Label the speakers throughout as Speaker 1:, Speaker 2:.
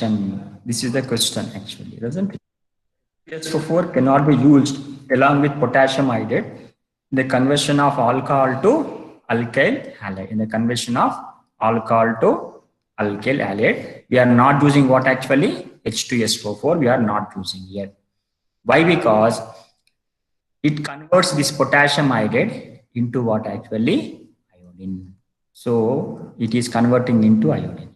Speaker 1: reaction? This is the question actually, doesn't it? H2SO4 cannot be used along with potassium iodide in the conversion of alcohol to alkyl halide. In the conversion of alcohol to alkyl halide, we are not using what actually? H2SO4 we are not using here. Why? Because it converts this potassium iodide into what actually? Iodine. So it is converting into iodine.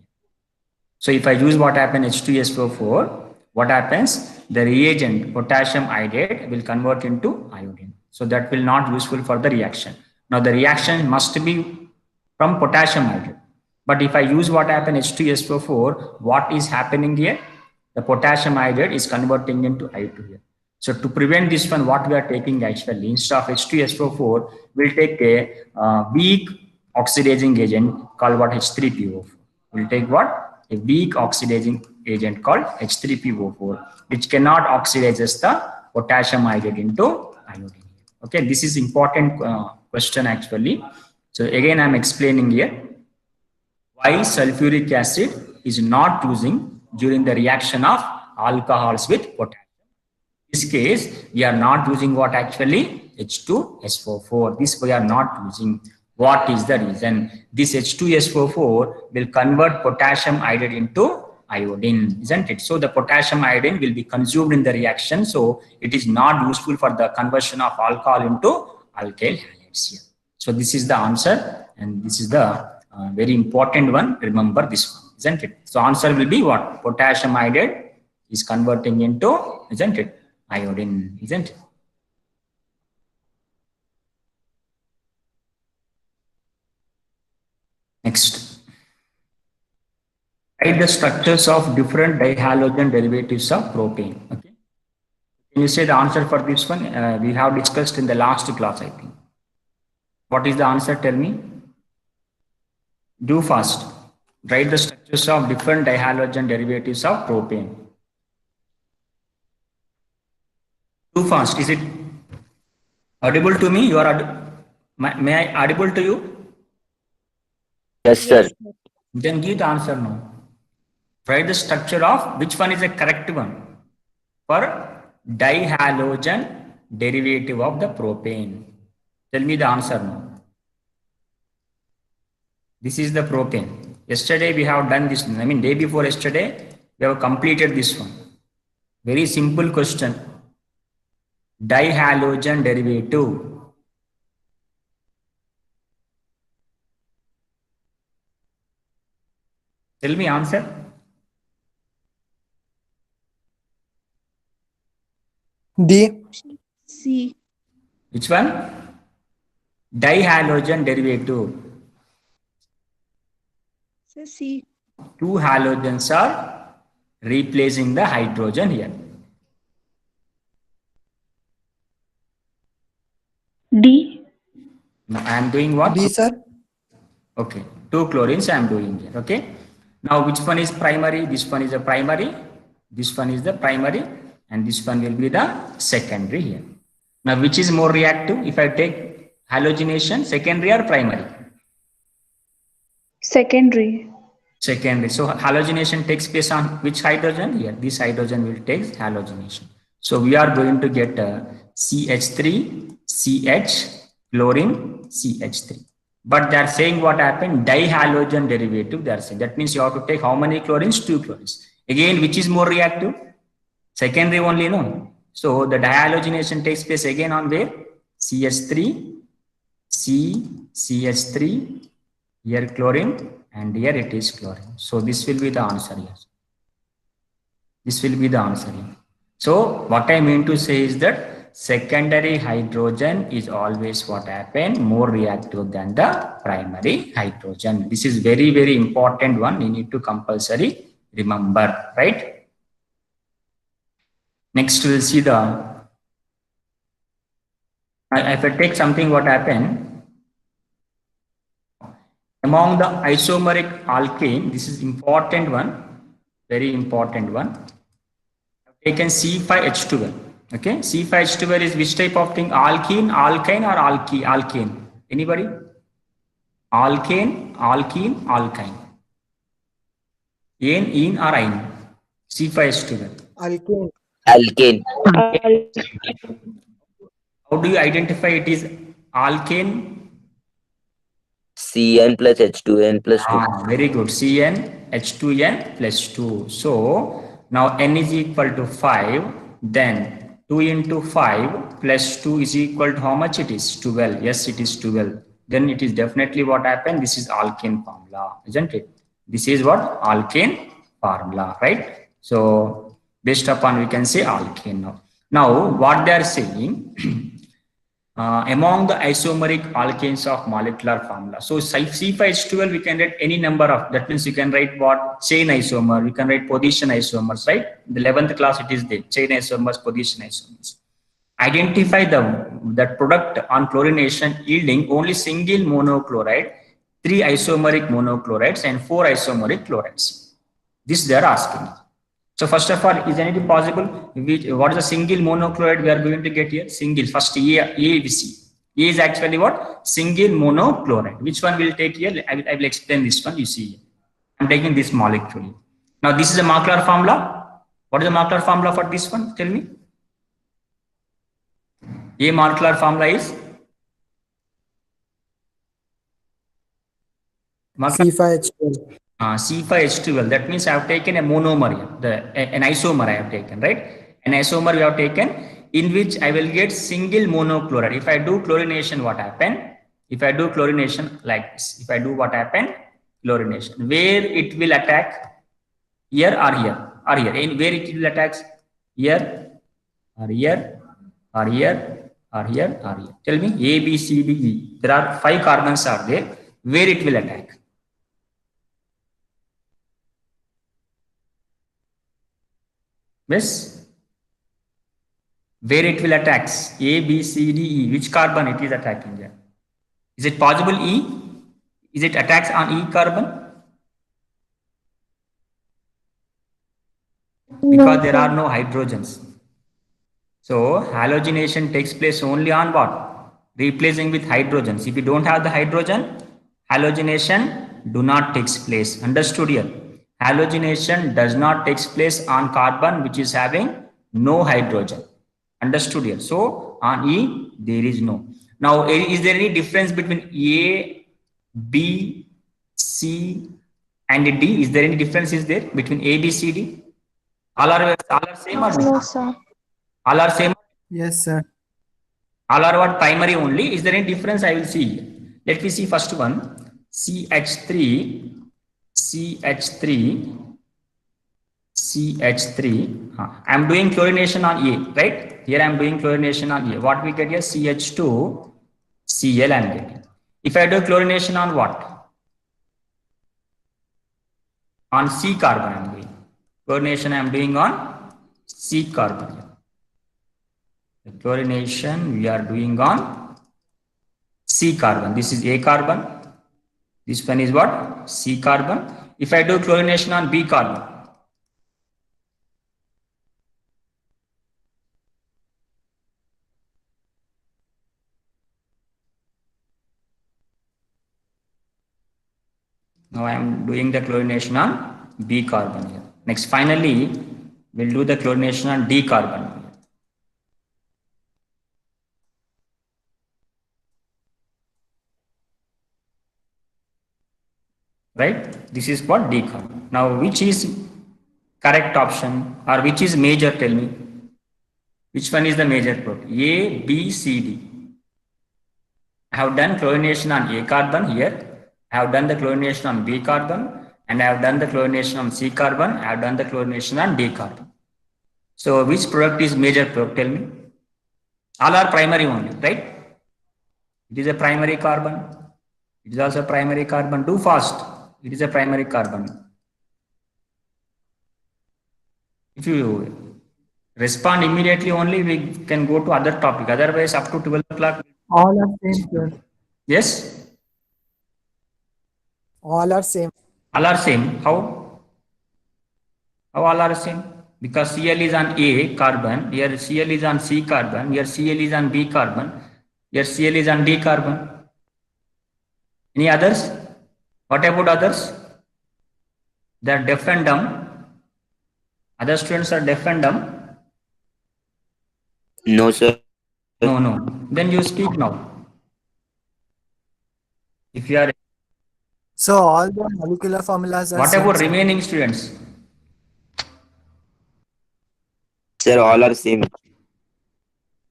Speaker 1: So if I use what happens H2SO4, what happens? The reagent potassium iodide will convert into iodine. So that will not useful for the reaction. Now the reaction must be from potassium iodide. But if I use what happens H2SO4, what is happening here? The potassium iodide is converting into I2 here. So to prevent this one, what we are taking actually, instead of H2SO4, we'll take a weak oxidizing agent called what? H3PO4. We'll take what? A weak oxidizing agent called H3PO4, which cannot oxidizes the potassium iodide into iodine. Okay, this is important question actually. So again, I'm explaining here why sulfuric acid is not using during the reaction of alcohols with potassium. In this case, we are not using what actually? H2SO4. This we are not using. What is the reason? This H2SO4 will convert potassium iodide into iodine, isn't it? So the potassium iodine will be consumed in the reaction. So it is not useful for the conversion of alcohol into alkyl halides here. So this is the answer, and this is the very important one. Remember this one, isn't it? So answer will be what? Potassium iodide is converting into, isn't it? Iodine, isn't it? Next, write the structures of different dihalogen derivatives of propane. Okay, can you say the answer for this one? We have discussed in the last class, I think. What is the answer? Tell me. Do fast. Write the structures of different dihalogen derivatives of propane. Too fast. Is it audible to me? You are may I audible to you?
Speaker 2: Yes, sir.
Speaker 1: Then give the answer now. Write the structure of which one is the correct one for dihalogen derivative of the propane. Tell me the answer now. This is the propane. Yesterday we have done this. I mean, day before yesterday we have completed this one. Very simple question. Dihalogen derivative. Tell me answer.
Speaker 3: D.
Speaker 4: C.
Speaker 1: Which one? Dihalogen derivative.
Speaker 4: C.
Speaker 1: Two halogens are replacing the hydrogen here.
Speaker 4: D.
Speaker 1: Now I am doing what?
Speaker 3: D, sir.
Speaker 1: Okay, two chlorines I am doing here. Okay. Now which one is primary? This one is a primary. This one is the primary, and this one will be the secondary here. Now which is more reactive? If I take halogenation, secondary or primary?
Speaker 4: Secondary.
Speaker 1: Secondary. So halogenation takes place on which hydrogen? Here, this hydrogen will take halogenation. So we are going to get CH3, CH, chlorine, CH3. But they are saying what happened? Dihalogen derivative. They are saying that means you have to take how many chlorines? Two chlorines. Again, which is more reactive? Secondary only, no? So the dihalogenation takes place again on where? CH3, CH3, here chlorine, and here it is chlorine. So this will be the answer here. This will be the answer here. So what I mean to say is that secondary hydrogen is always what happened? More reactive than the primary hydrogen. This is very, very important one. You need to compulsory remember, right? Next, we'll see the, if I take something, what happened? Among the isomeric alkane, this is important one, very important one. I've taken C5H12. Okay, C5H12 is which type of thing? Alkene, alkyne, or alkane? Anybody? Alkane, alkene, alkyne. In or ine? C5H12.
Speaker 3: Alkane.
Speaker 2: Alkane.
Speaker 1: How do you identify it is alkane?
Speaker 2: Cn plus H2n plus 2.
Speaker 1: Very good. CnH2n plus 2. So now n is equal to 5. Then 2 into 5 plus 2 is equal to how much it is? 12. Yes, it is 12. Then it is definitely what happened. This is alkane formula, isn't it? This is what? Alkane formula, right? So based upon we can say alkane now. Now what they are saying among the isomeric alkanes of molecular formula. So C5H12 we can write any number of, that means you can write what? Chain isomer, we can write position isomers, right? In the 11th class it is there, chain isomers, position isomers. Identify that product on chlorination yielding only single monochloride, 3 isomeric monochlorides and 4 isomeric chlorides. This they are asking. So first of all, is anything possible? What is the single monochloride we are going to get here? Single. First A we see. A is actually what? Single monochloride. Which one will take here? I will explain this one. You see. I'm taking this molecule. Now this is a molecular formula. What is the molecular formula for this one? Tell me. A molecular formula is
Speaker 3: C5H12.
Speaker 1: C5H12. That means I have taken a monomer here, an isomer I have taken, right? An isomer we have taken in which I will get single monochloride. If I do chlorination, what happen? If I do chlorination like this, if I do what happen? Chlorination. Where it will attack? Here or here? Or here. In where it will attack? Here or here or here or here or here. Tell me A, B, C, D, E. There are 5 carbons are there. Where it will attack? Yes, where it will attack? A, B, C, D, E. Which carbon it is attacking there? Is it possible E? Is it attacks on E carbon? Because there are no hydrogens. So halogenation takes place only on what? Replacing with hydrogens. If you don't have the hydrogen, halogenation do not takes place. Understood here? Halogenation does not takes place on carbon which is having no hydrogen. Understood here? So on E there is no. Now is there any difference between A, B, C and D? Is there any difference is there between A, B, C, D? All are same or
Speaker 4: No,
Speaker 1: different?
Speaker 4: sir.
Speaker 1: All are same.
Speaker 3: Yes, sir.
Speaker 1: All are what? Primary only. Is there any difference? I will see. Let me see first one. CH3, CH3, CH3. I am doing chlorination on A, right? Here I am doing chlorination on A. What we get here? CH2, Cl I am getting. If I do chlorination on what? On C carbon I am doing. Chlorination I am doing on C carbon. The chlorination we are doing on C carbon. This is A carbon. This one is what? C carbon. If I do chlorination on B carbon, now I am doing the chlorination on B carbon here. Next, finally, we'll do the chlorination on D carbon. Right? This is what D carbon. Now, which is correct option or which is major? Tell me. Which one is the major protein? A, B, C, D. I have done chlorination on A carbon here. I have done the chlorination on B carbon and I have done the chlorination on C carbon. I have done the chlorination on D carbon. So which product is major product? Tell me. All are primary only, right? It is a primary carbon. It is also a primary carbon. Do fast. It is a primary carbon. If you respond immediately only, we can go to other topic. Otherwise, up to 12 o'clock.
Speaker 3: All are same, sir.
Speaker 1: Yes?
Speaker 3: All are same.
Speaker 1: All are same. How? How all are same? Because Cl is on A carbon, here Cl is on C carbon, here Cl is on B carbon, here Cl is on D carbon. Any others? What about others? They are deaf and dumb. Other students are deaf and dumb?
Speaker 2: No, sir.
Speaker 1: No, no. Then you speak now. If you are,
Speaker 3: So all the molecular formulas are
Speaker 1: what
Speaker 3: same,
Speaker 1: about
Speaker 3: sir.
Speaker 1: remaining students?
Speaker 2: Sir, all are same.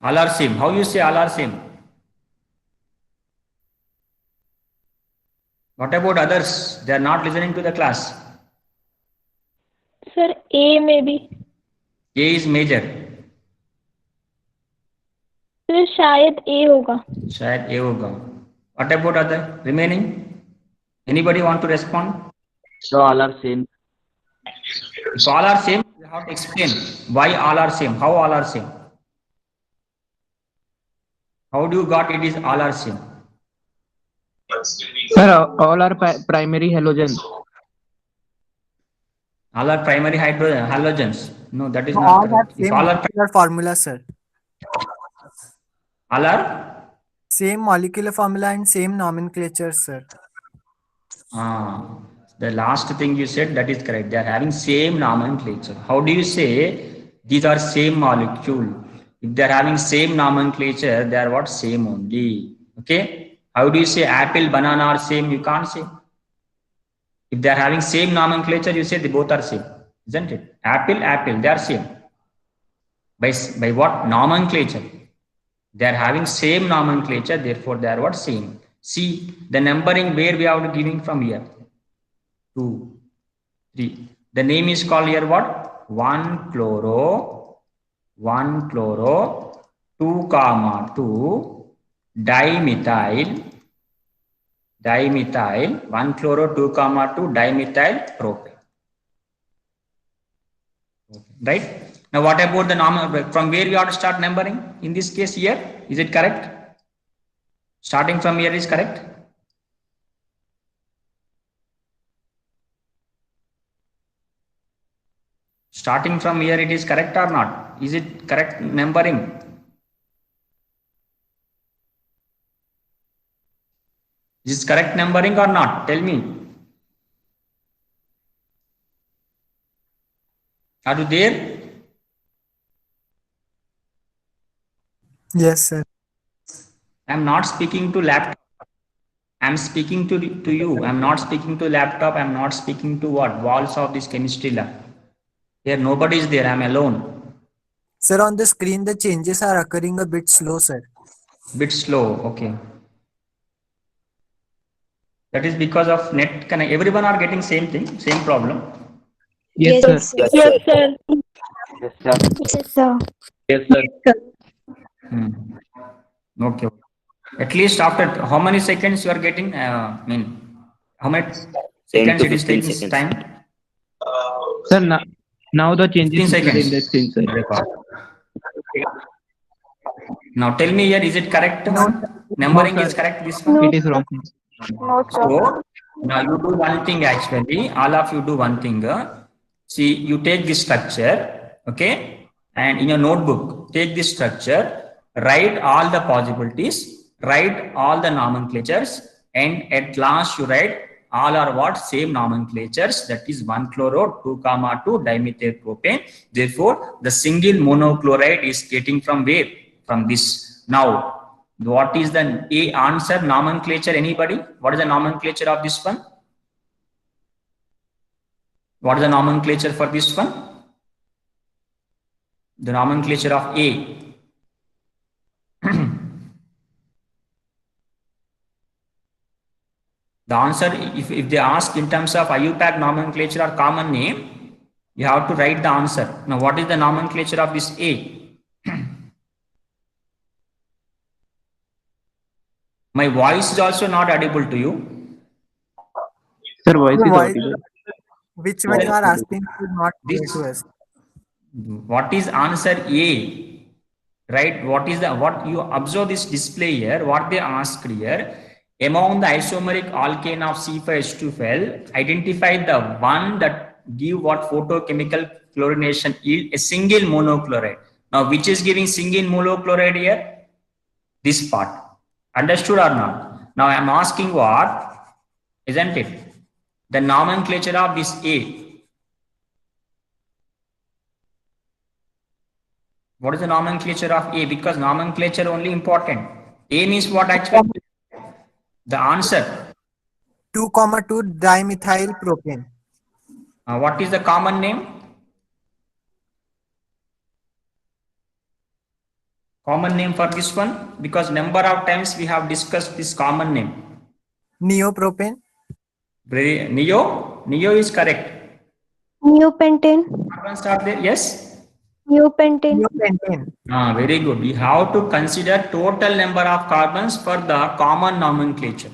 Speaker 1: All are same. How you say all are same? What about others? They are not listening to the class.
Speaker 4: Sir, A maybe.
Speaker 1: A is major.
Speaker 4: Sir शायद A होगा.
Speaker 1: शायद A होगा. What about other remaining? Anybody want to respond?
Speaker 5: So all are same.
Speaker 1: If all are same, you have to explain why all are same. How all are same? How do you got it is all are same?
Speaker 5: Sir, all are primary halogens.
Speaker 1: All are primary halogens. No, that is
Speaker 3: So
Speaker 1: not
Speaker 3: all have
Speaker 1: correct. If
Speaker 3: same
Speaker 1: all are
Speaker 3: molecular formula, sir.
Speaker 1: all are
Speaker 3: Same molecular formula and same nomenclature, sir.
Speaker 1: the last thing you said, that is correct. They are having same nomenclature. How do you say these are same molecule? If they are having same nomenclature, they are what? Same only. Okay. How do you say apple, banana are same? You can't say. If they are having same nomenclature, you say they both are same, isn't it? Apple, apple, they are same. By what? Nomenclature. They are having same nomenclature, therefore they are what? Same. See the numbering where we are giving from here. 2, 3. The name is called here what? 1-chloro, 2 comma 2 dimethyl, 1-chloro 2 comma 2 dimethyl propane. Right? Now what about the number? From where we have to start numbering? In this case here, is it correct? Starting from here is correct? Starting from here, it is correct or not? Is it correct numbering? Is this correct numbering or not? Tell me. Are you there?
Speaker 3: Yes, sir.
Speaker 1: I am not speaking to laptop. I am speaking to you. I am not speaking to laptop. I am not speaking to what? Walls of this chemistry lab. Here nobody is there. I am alone.
Speaker 3: Sir, on the screen, the changes are occurring a bit slow, sir.
Speaker 1: Bit slow. Okay. That is because of net connect. Everyone are getting same thing, same problem.
Speaker 5: Yes,
Speaker 4: Yes,
Speaker 5: sir.
Speaker 2: Yes,
Speaker 4: yes,
Speaker 2: sir.
Speaker 4: sir.
Speaker 5: Yes, sir.
Speaker 4: Yes, sir.
Speaker 5: Yes, sir.
Speaker 1: Okay. At least after how many seconds you are getting? How many
Speaker 2: 10
Speaker 1: seconds
Speaker 2: to
Speaker 1: it is
Speaker 2: 15
Speaker 1: taking
Speaker 2: seconds.
Speaker 1: time?
Speaker 5: Sir, now the changes
Speaker 1: 15
Speaker 5: appear in the
Speaker 1: seconds.
Speaker 5: screen, sir.
Speaker 1: Now tell me here, is it correct
Speaker 3: No,
Speaker 1: one? Numbering is correct this one?
Speaker 4: No,
Speaker 5: It is wrong.
Speaker 4: no, sir.
Speaker 1: So now you do one thing actually, all of you do one thing. See, you take this structure, okay, and in your notebook, take this structure, write all the possibilities, write all the nomenclatures, and at last you write all are what? Same nomenclatures, that is 1-chloro, 2 comma 2 dimethyl propane. Therefore, the single monochloride is getting from where? From this. Now, what is the A answer nomenclature? Anybody? What is the nomenclature of this one? What is the nomenclature for this one? The nomenclature of A. The answer, if they ask in terms of IUPAC nomenclature or common name, you have to write the answer. Now, what is the nomenclature of this A? My voice is also not audible to you.
Speaker 5: Sir, voice
Speaker 3: Sir,
Speaker 5: is
Speaker 3: why-
Speaker 5: audible.
Speaker 3: which one you are asking is not clear
Speaker 1: This,
Speaker 3: to us.
Speaker 1: what is answer A? Right? What is the, what you observe this display here? What they asked here? Among the isomeric alkane of C5H12, identify the one that give what photochemical chlorination yield a single monochloride. Now, which is giving single monochloride here? This part. Understood or not? Now, I am asking what? Isn't it? The nomenclature of this A. What is the nomenclature of A? Because nomenclature only important. A means what actually? The answer.
Speaker 3: 2,2 dimethyl propane.
Speaker 1: What is the common name? Common name for this one? Because number of times we have discussed this common name.
Speaker 3: Neopropane.
Speaker 1: Neo is correct.
Speaker 4: Neopentane.
Speaker 1: Carbons are there? Yes.
Speaker 4: Neopentane.
Speaker 3: Neopentane.
Speaker 1: Very good. We have to consider total number of carbons for the common nomenclature.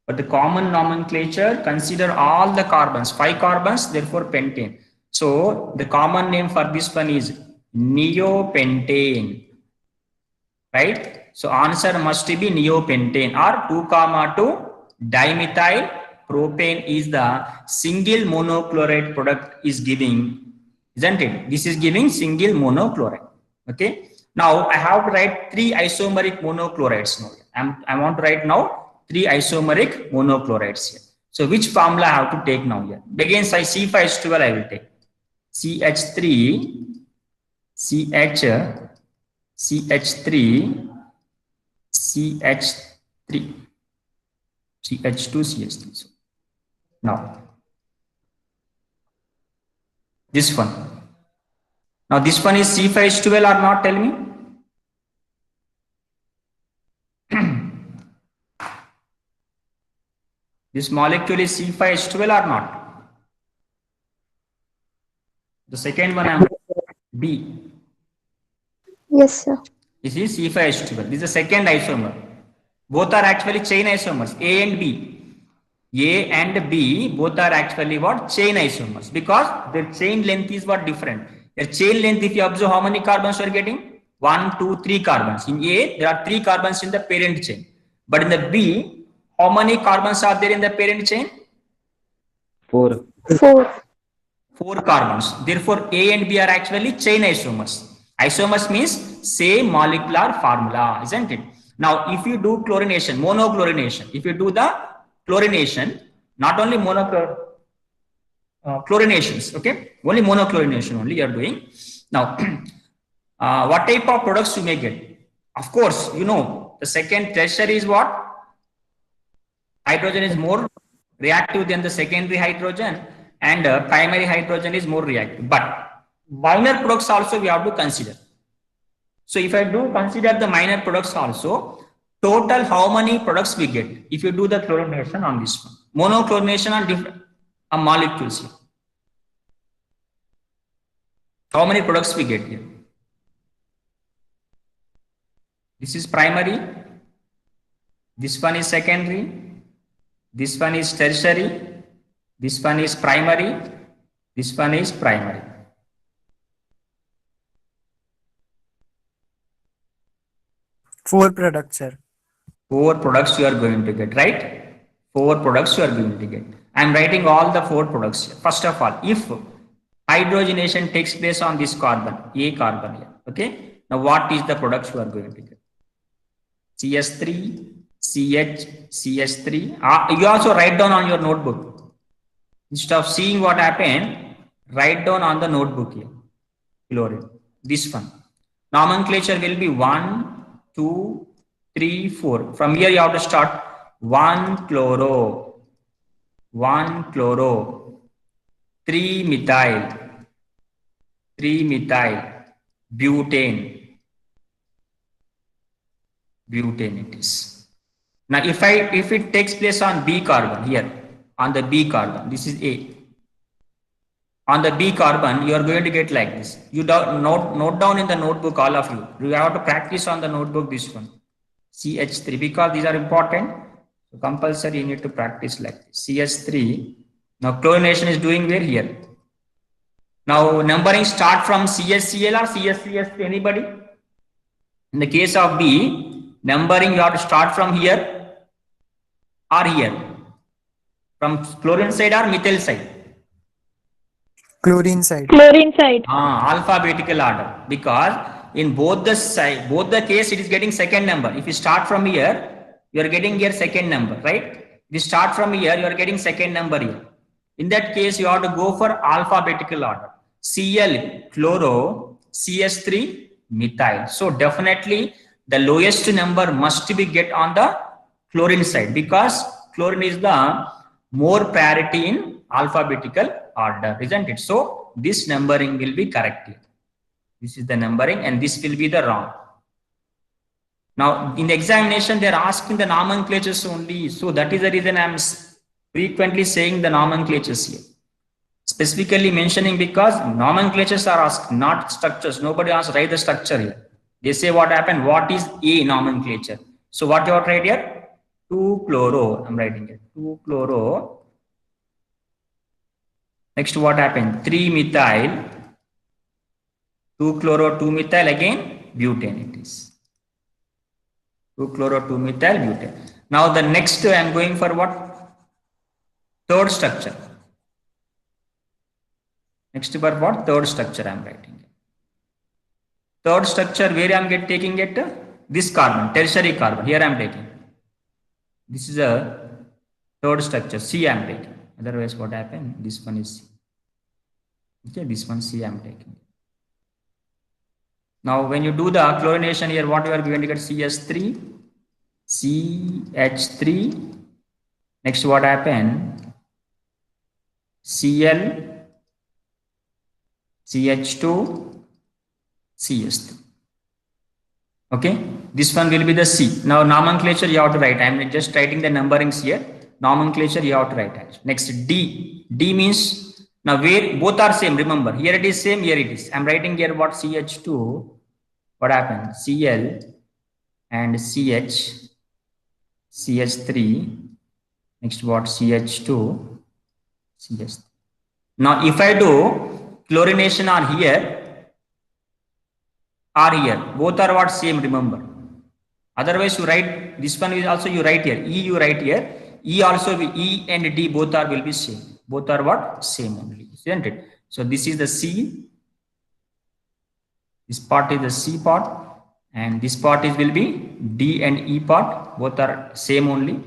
Speaker 1: For the common nomenclature, consider all the carbons, 5 carbons, therefore pentane. So the common name for this one is neopentane. Right? So answer must be neopentane, or 2,2 dimethyl propane is the single monochloride product is giving, isn't it? This is giving single monochloride. Okay. Now I have to write 3 isomeric monochlorides now. I want to write now 3 isomeric monochlorides here. So which formula I have to take now here? Again, C5H12 I will take. CH3, CH3, CH3, CH2, CH3. So now this one. Now this one is C5H12 or not? Tell me. This molecule is C5H12 or not? The second one I am B.
Speaker 4: Yes, sir.
Speaker 1: This is C5H12. This is the second isomer. Both are actually chain isomers, A and B. A and B both are actually what? Chain isomers, because their chain length is what? Different. Their chain length, if you observe how many carbons you are getting? 1, 2, 3 carbons. In A, there are 3 carbons in the parent chain. But in the B, how many carbons are there in the parent chain?
Speaker 2: 4.
Speaker 4: 4.
Speaker 1: 4 carbons. Therefore, A and B are actually chain isomers. Isomers means same molecular formula, isn't it? Now, if you do chlorination, monochlorination, if you do the chlorination, not only chlorinations, okay? Only monochlorination only you are doing. Now, what type of products you may get? Of course, you know, the second tertiary is what? Hydrogen is more reactive than the secondary hydrogen, and primary hydrogen is more reactive. But minor products also we have to consider. So if I do consider the minor products also, total how many products we get if you do the chlorination on this one? Monochlorination on different molecules here. How many products we get here? This is primary. This one is secondary. This one is tertiary. This one is primary. This one is primary.
Speaker 3: Four products, sir.
Speaker 1: 4 products you are going to get, right? 4 products you are going to get. I am writing all the 4 products here. First of all, if hydrogenation takes place on this carbon, A carbon here, okay? Now what is the products you are going to get? CS3, CH, CH3. You also write down on your notebook. Instead of seeing what happened, write down on the notebook here. Chlorine. This one. Nomenclature will be 1, 2, 3, 4. From here you have to start 1 chloro, 3 methyl, butane it is. Now if it takes place on B carbon here, on the B carbon, this is A. On the B carbon, you are going to get like this. You note down in the notebook, all of you. You have to practice on the notebook this one. CH3, because these are important. So compulsory you need to practice like this. CH3. Now chlorination is doing where here. Now numbering start from CHCl or CHCS, anybody? In the case of B, numbering you have to start from here or here. From chlorine side or methyl side?
Speaker 3: Chlorine side.
Speaker 4: Chlorine side.
Speaker 1: Alphabetical order, because in both the case it is getting second number. If you start from here, you are getting here second number, right? If you start from here, you are getting second number here. In that case, you have to go for alphabetical order. Cl, chloro, CS3, methyl. So definitely the lowest number must be get on the chlorine side, because chlorine is the more priority in alphabetical order, isn't it? So this numbering will be correct here. This is the numbering and this will be the wrong. Now in the examination they are asking the nomenclatures only, so that is the reason I am frequently saying the nomenclatures here, specifically mentioning, because nomenclatures are asked, not structures. Nobody asks write the structure here. They say what happened, what is a nomenclature. So what you have write here, 2-chloro, I'm writing it, 2-chloro. Next what happened, 3-methyl, 2-chloro, 2-methyl, again butane it is. 2-chloro, 2-methyl, butane. Now the next I am going for what? Third structure. Next for what? Third structure I am writing. Third structure, where I am taking it? This carbon, tertiary carbon. Here I am taking. This is a third structure. C I am taking. Otherwise, what happened? This one is C. Okay, this one C I am taking. Now, when you do the chlorination here, what you are going to get? CS3, CH3. Next, what happened? Cl, CH2, CS3. Okay, this one will be the C. Now nomenclature you have to write. I am just writing the numberings here. Nomenclature you have to write actually. Next D. D means, now where both are same, remember, here it is same, here it is. I am writing here what? CH2. What happened? Cl and CH, CH3. Next what? CH2, CH3. Now if I do chlorination are here, both are what? Same, remember. Otherwise you write, this one is also you write here, E you write here, E also will, E and D both are will be same. Both are what? Same only, isn't it? So this is the C, this part is the C part, and this part is will be D and E part, both are same only.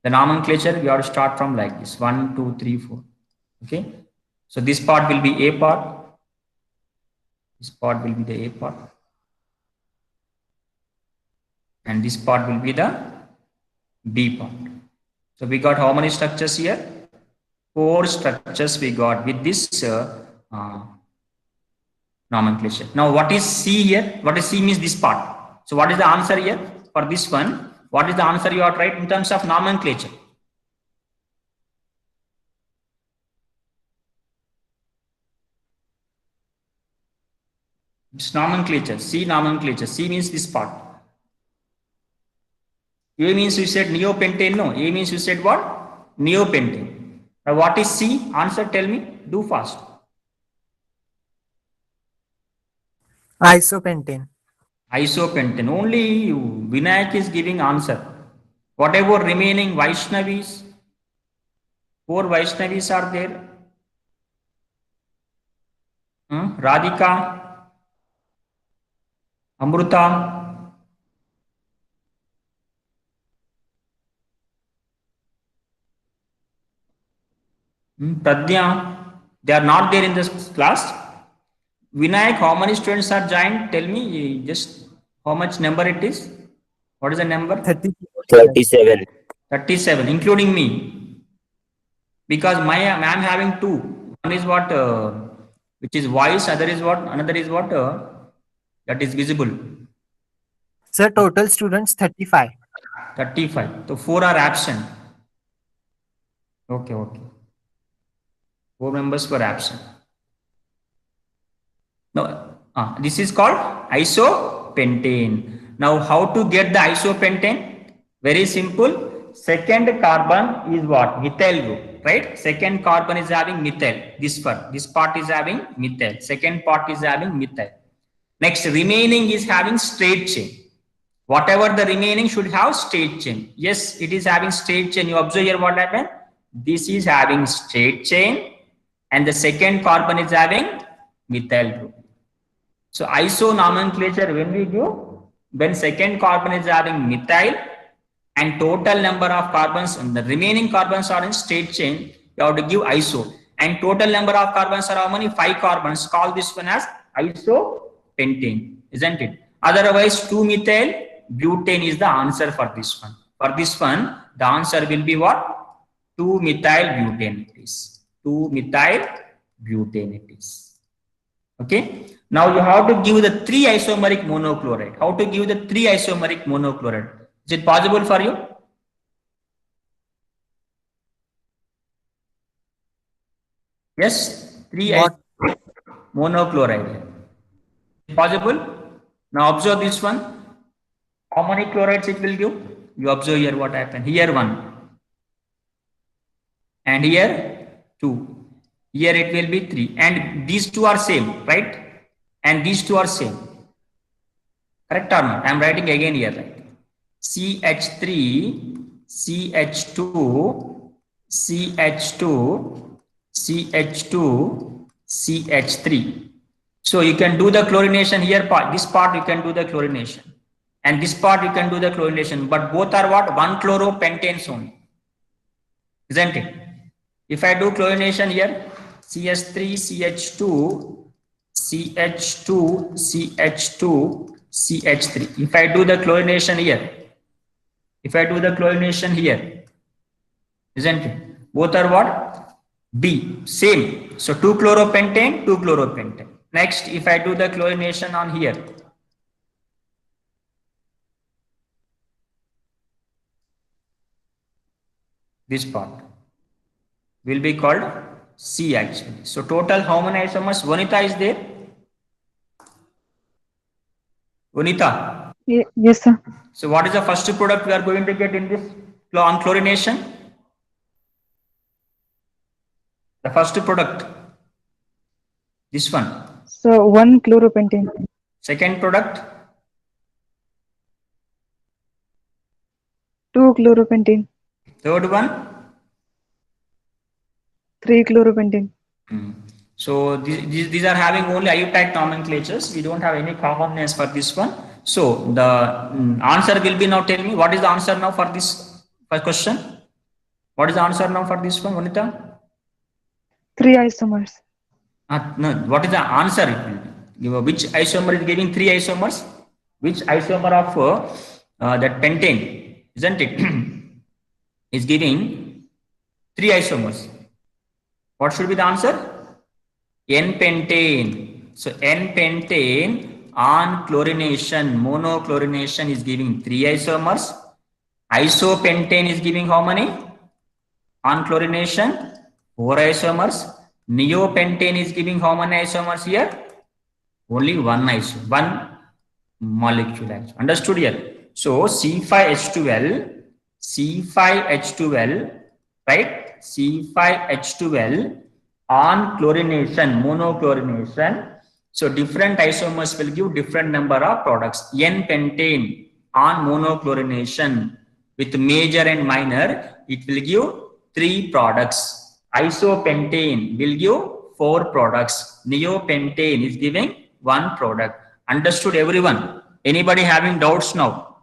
Speaker 1: The nomenclature we have to start from like this, 1, 2, 3, 4. Okay, so this part will be A part, this part will be the A part, and this part will be the B part. So we got how many structures here? 4 structures we got with this nomenclature. Now what is C here? What is C means this part. So what is the answer here for this one? What is the answer you have to write in terms of nomenclature? It's nomenclature. C nomenclature. C means this part. A means you said neopentane. No. A means you said what? Neopentane. Now what is C? Answer, tell me. Do fast.
Speaker 3: Isopentane.
Speaker 1: Isopentane. Only Vinayak is giving answer. Whatever remaining Vaishnavis, 4 Vaishnavis are there. Radhika, Amruta, Pradnya, they are not there in this class. Vinayak, how many students are joined? Tell me just how much number it is. What is the number?
Speaker 2: 37.
Speaker 1: 37, including me. Because I am having 2. One is what, which is voice. Other is what? Another is what? That is visible.
Speaker 3: Sir, total students 35.
Speaker 1: 35. So 4 are absent. Okay, okay. 4 members were absent. Now, this is called isopentane. Now, how to get the isopentane? Very simple. Second carbon is what? Methyl group, right? Second carbon is having methyl. This part is having methyl. Second part is having methyl. Next, remaining is having straight chain. Whatever the remaining should have straight chain. Yes, it is having straight chain. You observe here what happened? This is having straight chain and the second carbon is having methyl group. So iso nomenclature when we do, when second carbon is having methyl and total number of carbons and the remaining carbons are in straight chain, you have to give iso. And total number of carbons are how many? 5 carbons. Call this one as isopentane. isn't it? Otherwise, 2-methyl butane is the answer for this one. For this one, the answer will be what? 2-methyl butane it is. 2-methyl butane it is. Okay. Now you have to give the 3 isomeric monochloride. How to give the 3 isomeric monochloride? Is it possible for you? Yes, 3
Speaker 3: What?
Speaker 1: monochloride. Possible? Now observe this one. How many chlorides it will give? You observe here what happened. Here 1. And here 2. Here it will be 3. And these 2 are same, right? And these 2 are same. Correct or not? I am writing again here, right? CH3, CH2, CH2, CH2, CH3. So you can do the chlorination here part. This part you can do the chlorination. And this part you can do the chlorination. But both are what? 1-chloropentanes only. Isn't it? If I do chlorination here, CH3, CH2, CH2, CH2, CH3. If I do the chlorination here, isn't it? Both are what? B, same. So 2-chloropentane, 2-chloropentane. Next, if I do the chlorination on here, this part will be called C actually. So total how many isomers? Vanita is there? Vanita.
Speaker 6: Yes, sir.
Speaker 1: So what is the first product we are going to get in this on chlorination? The first product, this one.
Speaker 6: So 1-chloropentane.
Speaker 1: Second product,
Speaker 6: 2-chloropentane.
Speaker 1: third one.
Speaker 6: 3-chloropentane.
Speaker 1: So these are having only iotite nomenclatures. We don't have any common names for this one. So the answer will be, now tell me what is the answer now for this question? What is the answer now for this one, Vanita?
Speaker 6: 3 isomers.
Speaker 1: No, what is the answer? It will be. Which isomer is giving 3 isomers? Which isomer of that pentane, isn't it? Is giving 3 isomers. What should be the answer? N-pentane. So N-pentane on chlorination, monochlorination is giving 3 isomers. Isopentane is giving how many? On chlorination, 4 isomers. Neopentane is giving how many isomers here? Only 1 isomer, 1 molecule actually. Understood here? So C5H12, right? C5H12 on chlorination, monochlorination. So different isomers will give different number of products. N-pentane on monochlorination with major and minor, it will give 3 products. Isopentane will give 4 products. Neopentane is giving 1 product. Understood everyone? Anybody having doubts now?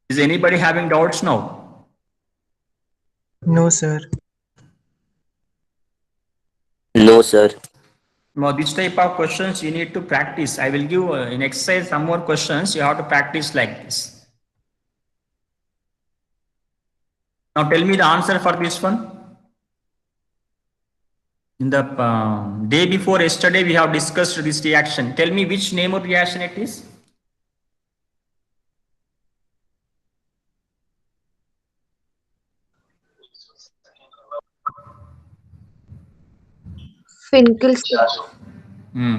Speaker 1: Is anybody having doubts now?
Speaker 3: No, sir.
Speaker 2: No, sir.
Speaker 1: Now this type of questions you need to practice. I will give in exercise some more questions. You have to practice like this. Now tell me the answer for this one. In the day before yesterday, we have discussed this reaction. Tell me which name of reaction it is.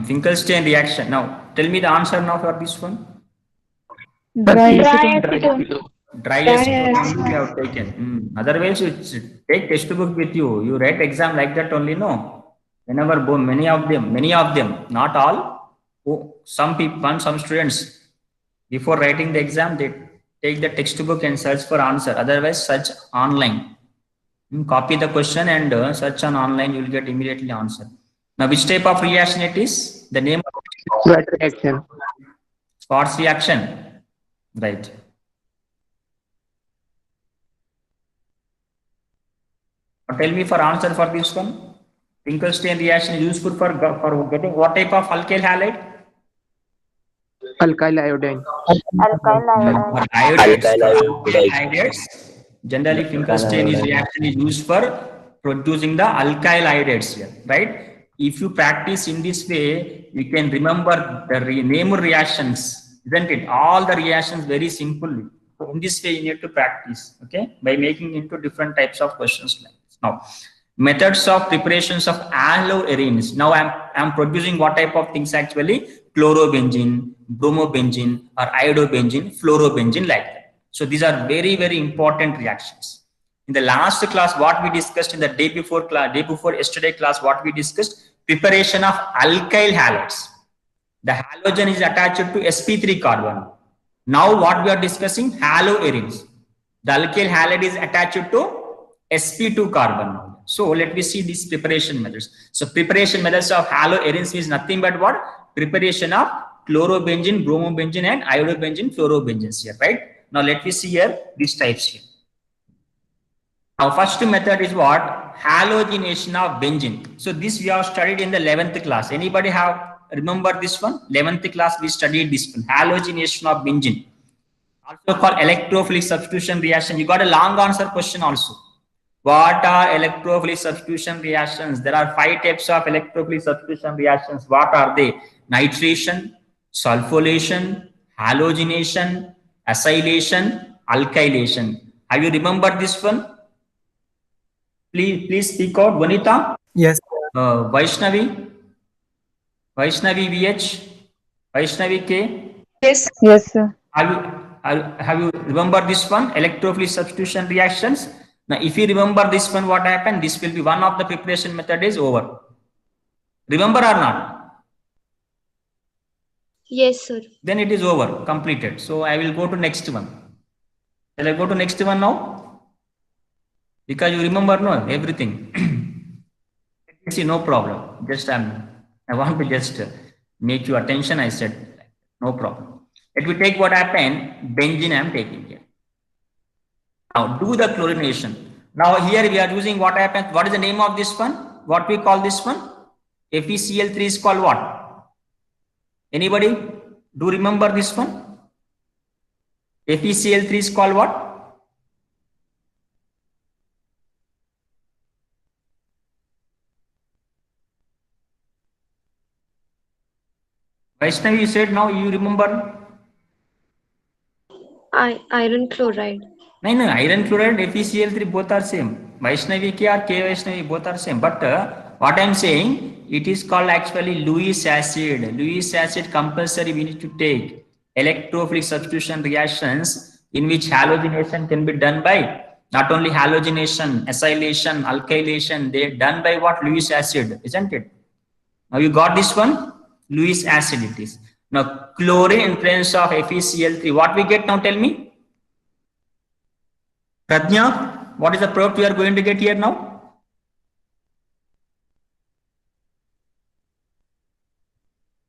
Speaker 1: Finkelstein reaction. Now tell me the answer now for this one.
Speaker 6: Dry
Speaker 4: Dry
Speaker 6: acetone.
Speaker 4: acetone.
Speaker 1: Dry acetone only we have taken. Otherwise, you take textbook with you. You write exam like that only, no. Whenever many of them, not all. Some people, some students, before writing the exam, they take the textbook and search for answer. Otherwise, search online. Copy the question and search on online. You will get immediately answer. Now, which type of reaction it is? The name of
Speaker 5: Sweat reaction.
Speaker 1: Schwarz reaction, right? Now tell me for answer for this one. Finkelstein reaction is useful for getting what type of alkyl halide?
Speaker 5: Alkyl iodine.
Speaker 7: Alkyl iodine.
Speaker 1: For iodides,
Speaker 2: Alkyl
Speaker 1: for alkyl
Speaker 2: iodide.
Speaker 1: iodides, generally Finkelstein is reaction is used for producing the alkyl iodides here, right? If you practice in this way, you can remember the name reactions, isn't it? All the reactions very simply. So in this way, you need to practice, okay, by making into different types of questions like this. Now, methods of preparations of haloarenes. Now I'm producing what type of things actually? Chlorobenzene, bromobenzene, or iodobenzene, fluorobenzene, like that. So these are very, very important reactions. In the last class, what we discussed in the day before yesterday class, what we discussed? Preparation of alkyl halides. The halogen is attached to sp3 carbon. Now what we are discussing? Haloarenes. The alkyl halide is attached to sp2 carbon. So let me see these preparation methods. So preparation methods of haloarenes is nothing but what? Preparation of chlorobenzene, bromobenzene, and iodobenzene, fluorobenzenes here, right? Now let me see here these types here. Now first method is what? Halogenation of benzene. So this we have studied in the 11th class. Anybody have remember this one? 11th class we studied this one. Halogenation of benzene. Also called electrophilic substitution reaction. You got a long answer question also. What are electrophilic substitution reactions? There are 5 types of electrophilic substitution reactions. What are they? Nitration, sulfylation, halogenation, acylation, alkylation. Have you remembered this one? Please speak out. Vanita?
Speaker 3: Yes.
Speaker 1: Vaishnavi? Vaishnavi VH? Vaishnavi K?
Speaker 6: Yes, sir.
Speaker 1: Have you remembered this one? Electrophilic substitution reactions. Now, if you remember this one, what happened? This will be one of the preparation method is over. Remember or not?
Speaker 7: Yes, sir.
Speaker 1: Then it is over, completed. So I will go to next one. Shall I go to next one now? Because you remember no everything. See, no problem. Just I want to just make your attention. I said no problem. Let me take what happened. Benzene I am taking here. Now do the chlorination. Now here we are using what happened. What is the name of this one? What we call this one? FeCl3 is called what? Anybody do remember this one? FeCl3 is called what? Vaishnavi, you said now you remember?
Speaker 7: Iron chloride.
Speaker 1: No, iron chloride, FeCl3 both are same. Vaishnavi K or K Vaishnavi both are same. But what I am saying, it is called actually Lewis acid. Lewis acid compulsory we need to take. Electrophilic substitution reactions in which halogenation can be done by not only halogenation, acylation, alkylation, they are done by what? Lewis acid, isn't it? Now you got this one? Lewis acid it is. Now chlorine in presence of FeCl3, what we get now? Tell me. Pradnya, what is the product we are going to get here now?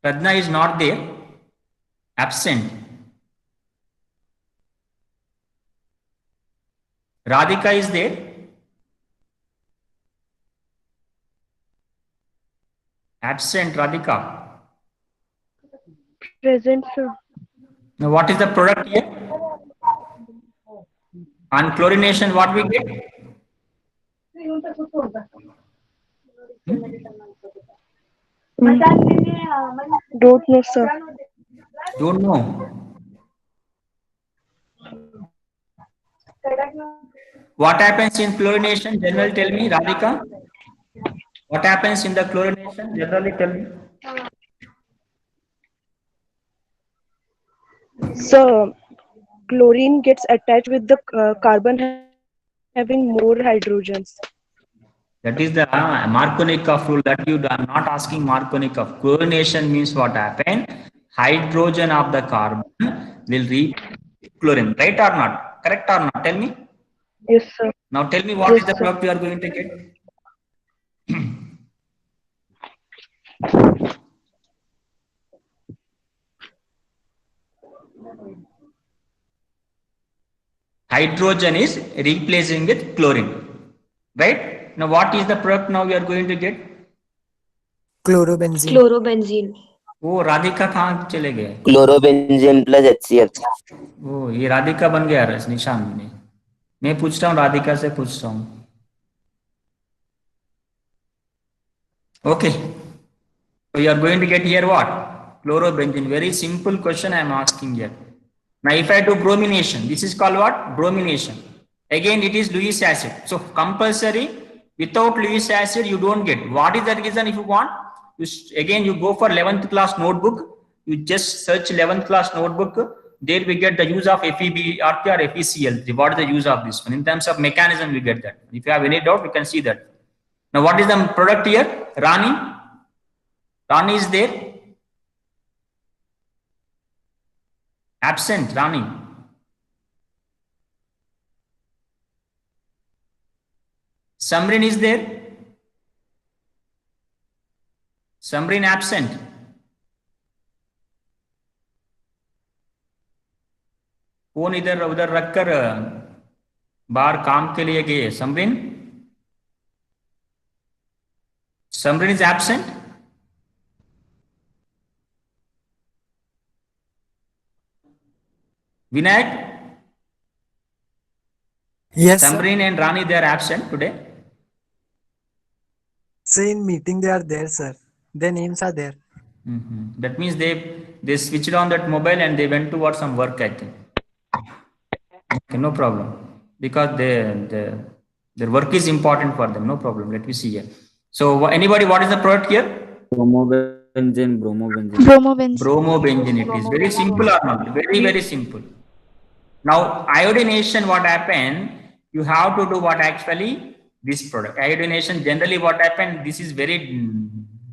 Speaker 1: Pradnya is not there. Absent. Radhika is there. Absent, Radhika.
Speaker 4: Present, sir.
Speaker 1: Now what is the product here? On chlorination, what we get?
Speaker 6: Don't know, sir.
Speaker 1: Don't know. What happens in chlorination? Generally tell me, Radhika. What happens in the chlorination? Generally tell me.
Speaker 6: So, chlorine gets attached with the carbon having more hydrogens.
Speaker 1: That is the Markovnikov rule that you are not asking Markovnikov. Chlorination means what happened? Hydrogen of the carbon will reach chlorine, right or not? Correct or not? Tell me.
Speaker 6: Yes, sir.
Speaker 1: Now tell me what is the product you are going to get? Hydrogen is replacing with chlorine, right? Now what is the product now we are going to get?
Speaker 3: Chlorobenzene.
Speaker 7: Chlorobenzene.
Speaker 1: वो राधिका कहाँ चले गए?
Speaker 2: Chlorobenzene plus HCl।
Speaker 1: वो ये राधिका बन गया निशान में। मैं पूछ रहा हूँ, राधिका से पूछ रहा हूँ। Okay, so you are going to get here what? Chlorobenzene. Very simple question I am asking here. Now if I do bromination, this is called what? Bromination. Again it is Lewis acid. So compulsory, without Lewis acid you don't get. What is the reason? If you want, again you go for 11th class notebook, you just search 11th class notebook, there we get the use of FeBRT or FeCl3. What is the use of this one? In terms of mechanism we get that. If you have any doubt, you can see that. Now what is the product here? Rani. Rani is there. Absent, Rani. Samrin is there. Samrin absent. कौन इधर उधर रखकर बाहर काम के लिए गए? समरिन? Samrin is absent. Vinayak?
Speaker 3: Yes, sir.
Speaker 1: Samrin and Rani, they are absent today.
Speaker 3: So in meeting they are there, sir. Their names are there.
Speaker 1: That means they switched on that mobile and they went towards some work, I think. Okay, no problem. Because their work is important for them. No problem. Let me see here. So anybody, what is the product here?
Speaker 2: Bromobenzene.
Speaker 1: Bromobenzene. It is very simple or not? Very, very simple. Now, iodination, what happened? You have to do what actually? This product. Iodination, generally what happened? This is very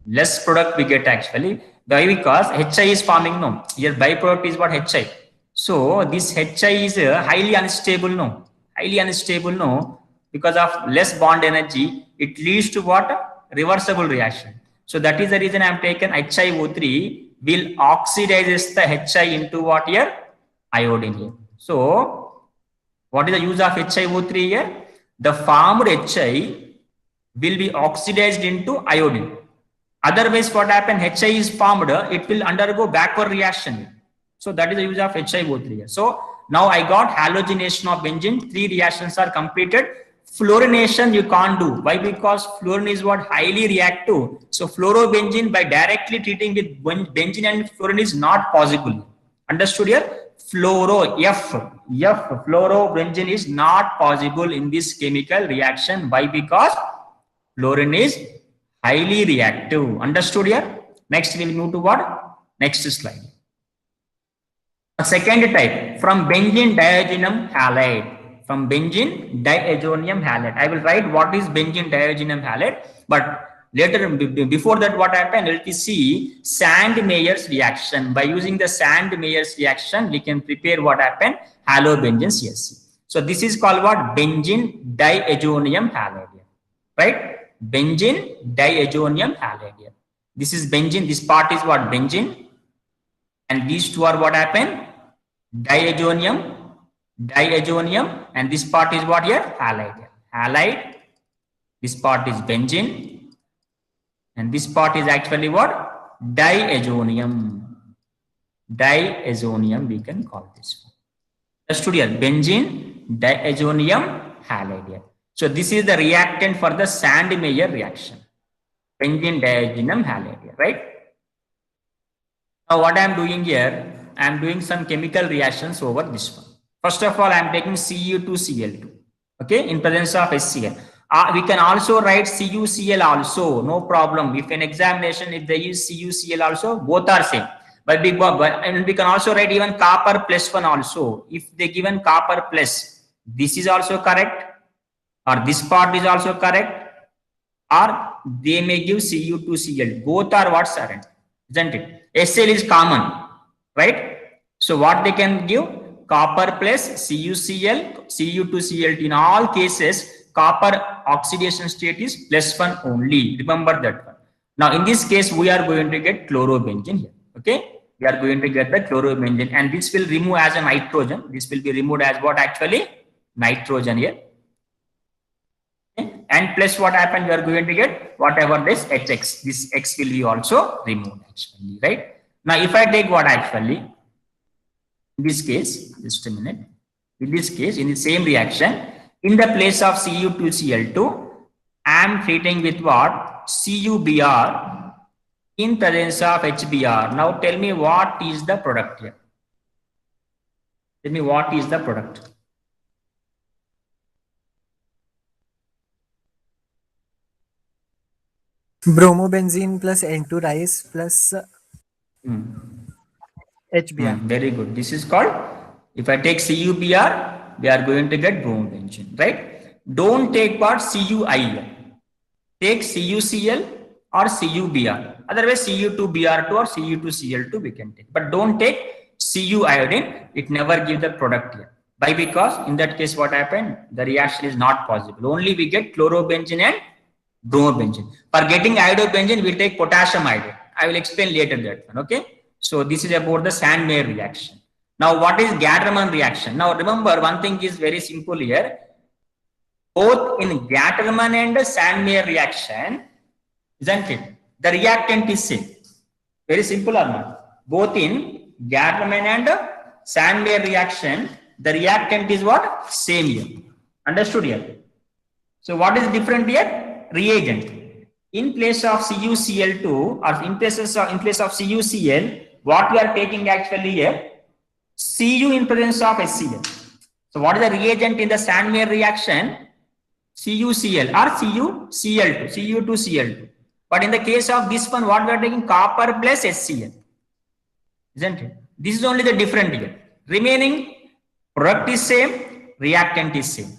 Speaker 1: less product we get actually. Why? Because HI is forming, no. Here byproduct is what? HI. So, this HI is highly unstable, no. Highly unstable, no. Because of less bond energy, it leads to what? Reversible reaction. So, that is the reason I have taken HiO3 will oxidize the HI into what here? Iodine here. So, what is the use of HiO3 here? The formed HI will be oxidized into iodine. Otherwise, what happens? HI is formed, it will undergo backward reaction. So, that is the use of HiO3 here. So, now I got halogenation of benzene. 3 reactions are completed. Fluorination you can't do. Why? Because fluorine is what? Highly reactive. So, fluorobenzene by directly treating with benzene and fluorine is not possible. Understood here? Fluorobenzene is not possible in this chemical reaction. Why? Because fluorine is highly reactive. Understood here? Next we'll move to what? Next slide. A second type, from benzene diazoenium halide. From benzene diazonium halide. I will write what is benzene diazonium halide, but later, before that, what happened? Let us see Sandmeyer's reaction. By using the Sandmeyer's reaction, we can prepare what happened? Halobenzene CSC. So this is called what? Benzene diazonium halide. Right? Benzene diazonium halide. This is benzene. This part is what? Benzene. And these two are what happened? Diazonium. And this part is what here? Halide. Halide. This part is benzene. And this part is actually what? Diazonium. Diazonium we can call this one. Understood here? Benzene, diazonium, halide. So this is the reactant for the Sandmeyer reaction. Benzene, diazonium, halide. Right? Now what I am doing here, I am doing some chemical reactions over this one. First of all, I am taking Cu2Cl2. Okay, in presence of HCl. We can also write CuCl also, no problem. If an examination, if they use CuCl also, both are same. But and we can also write even copper plus 1 also. If they given copper plus, this is also correct, or this part is also correct, or they may give Cu2Cl. Both are what's current, isn't it? HCl is common, right? So what they can give? Copper plus CuCl, Cu2Cl. In all cases, copper oxidation state is +1 only. Remember that one. Now, in this case, we are going to get chlorobenzene here. Okay, we are going to get the chlorobenzene, and this will remove as a nitrogen. This will be removed as what actually? Nitrogen here. Okay? And plus what happened? We are going to get whatever this HX. This X will be also removed actually, right? Now, if I take what actually, in this case, just a minute, in this case, in the same reaction, in the place of Cu2Cl2, I am treating with what? CuBr in presence of HBr. Now, tell me what is the product here? Tell me what is the product?
Speaker 3: Bromobenzene plus N2 rice plus HBr.
Speaker 1: Very good. This is called, if I take CuBr, we are going to get bromobenzene, right? Don't take what CuI. Take CuCl or CuBr. Otherwise, Cu2Br2 or Cu2Cl2 we can take. But don't take Cu iodine. It never gives the product here. Why? Because in that case, what happened? The reaction is not possible. Only we get chlorobenzene and bromobenzene. For getting iodobenzene, we take potassium iodide. I will explain later that one. Okay. So this is about the Sandmeyer reaction. Now, what is Gatterman reaction? Now, remember one thing is very simple here. Both in Gatterman and Sandmeyer reaction, isn't it? The reactant is same. Very simple or not? Both in Gatterman and Sandmeyer reaction, the reactant is what? Same here. Understood here? So what is different here? Reagent. In place of CuCl2 or in place of CuCl, what we are taking actually here? Cu in presence of HCl. So what is the reagent in the Sandmeyer reaction? CuCl or CuCl2, Cu2Cl2. But in the case of this one, what we are taking? Copper plus HCl. Isn't it? This is only the different here. Remaining product is same, reactant is same.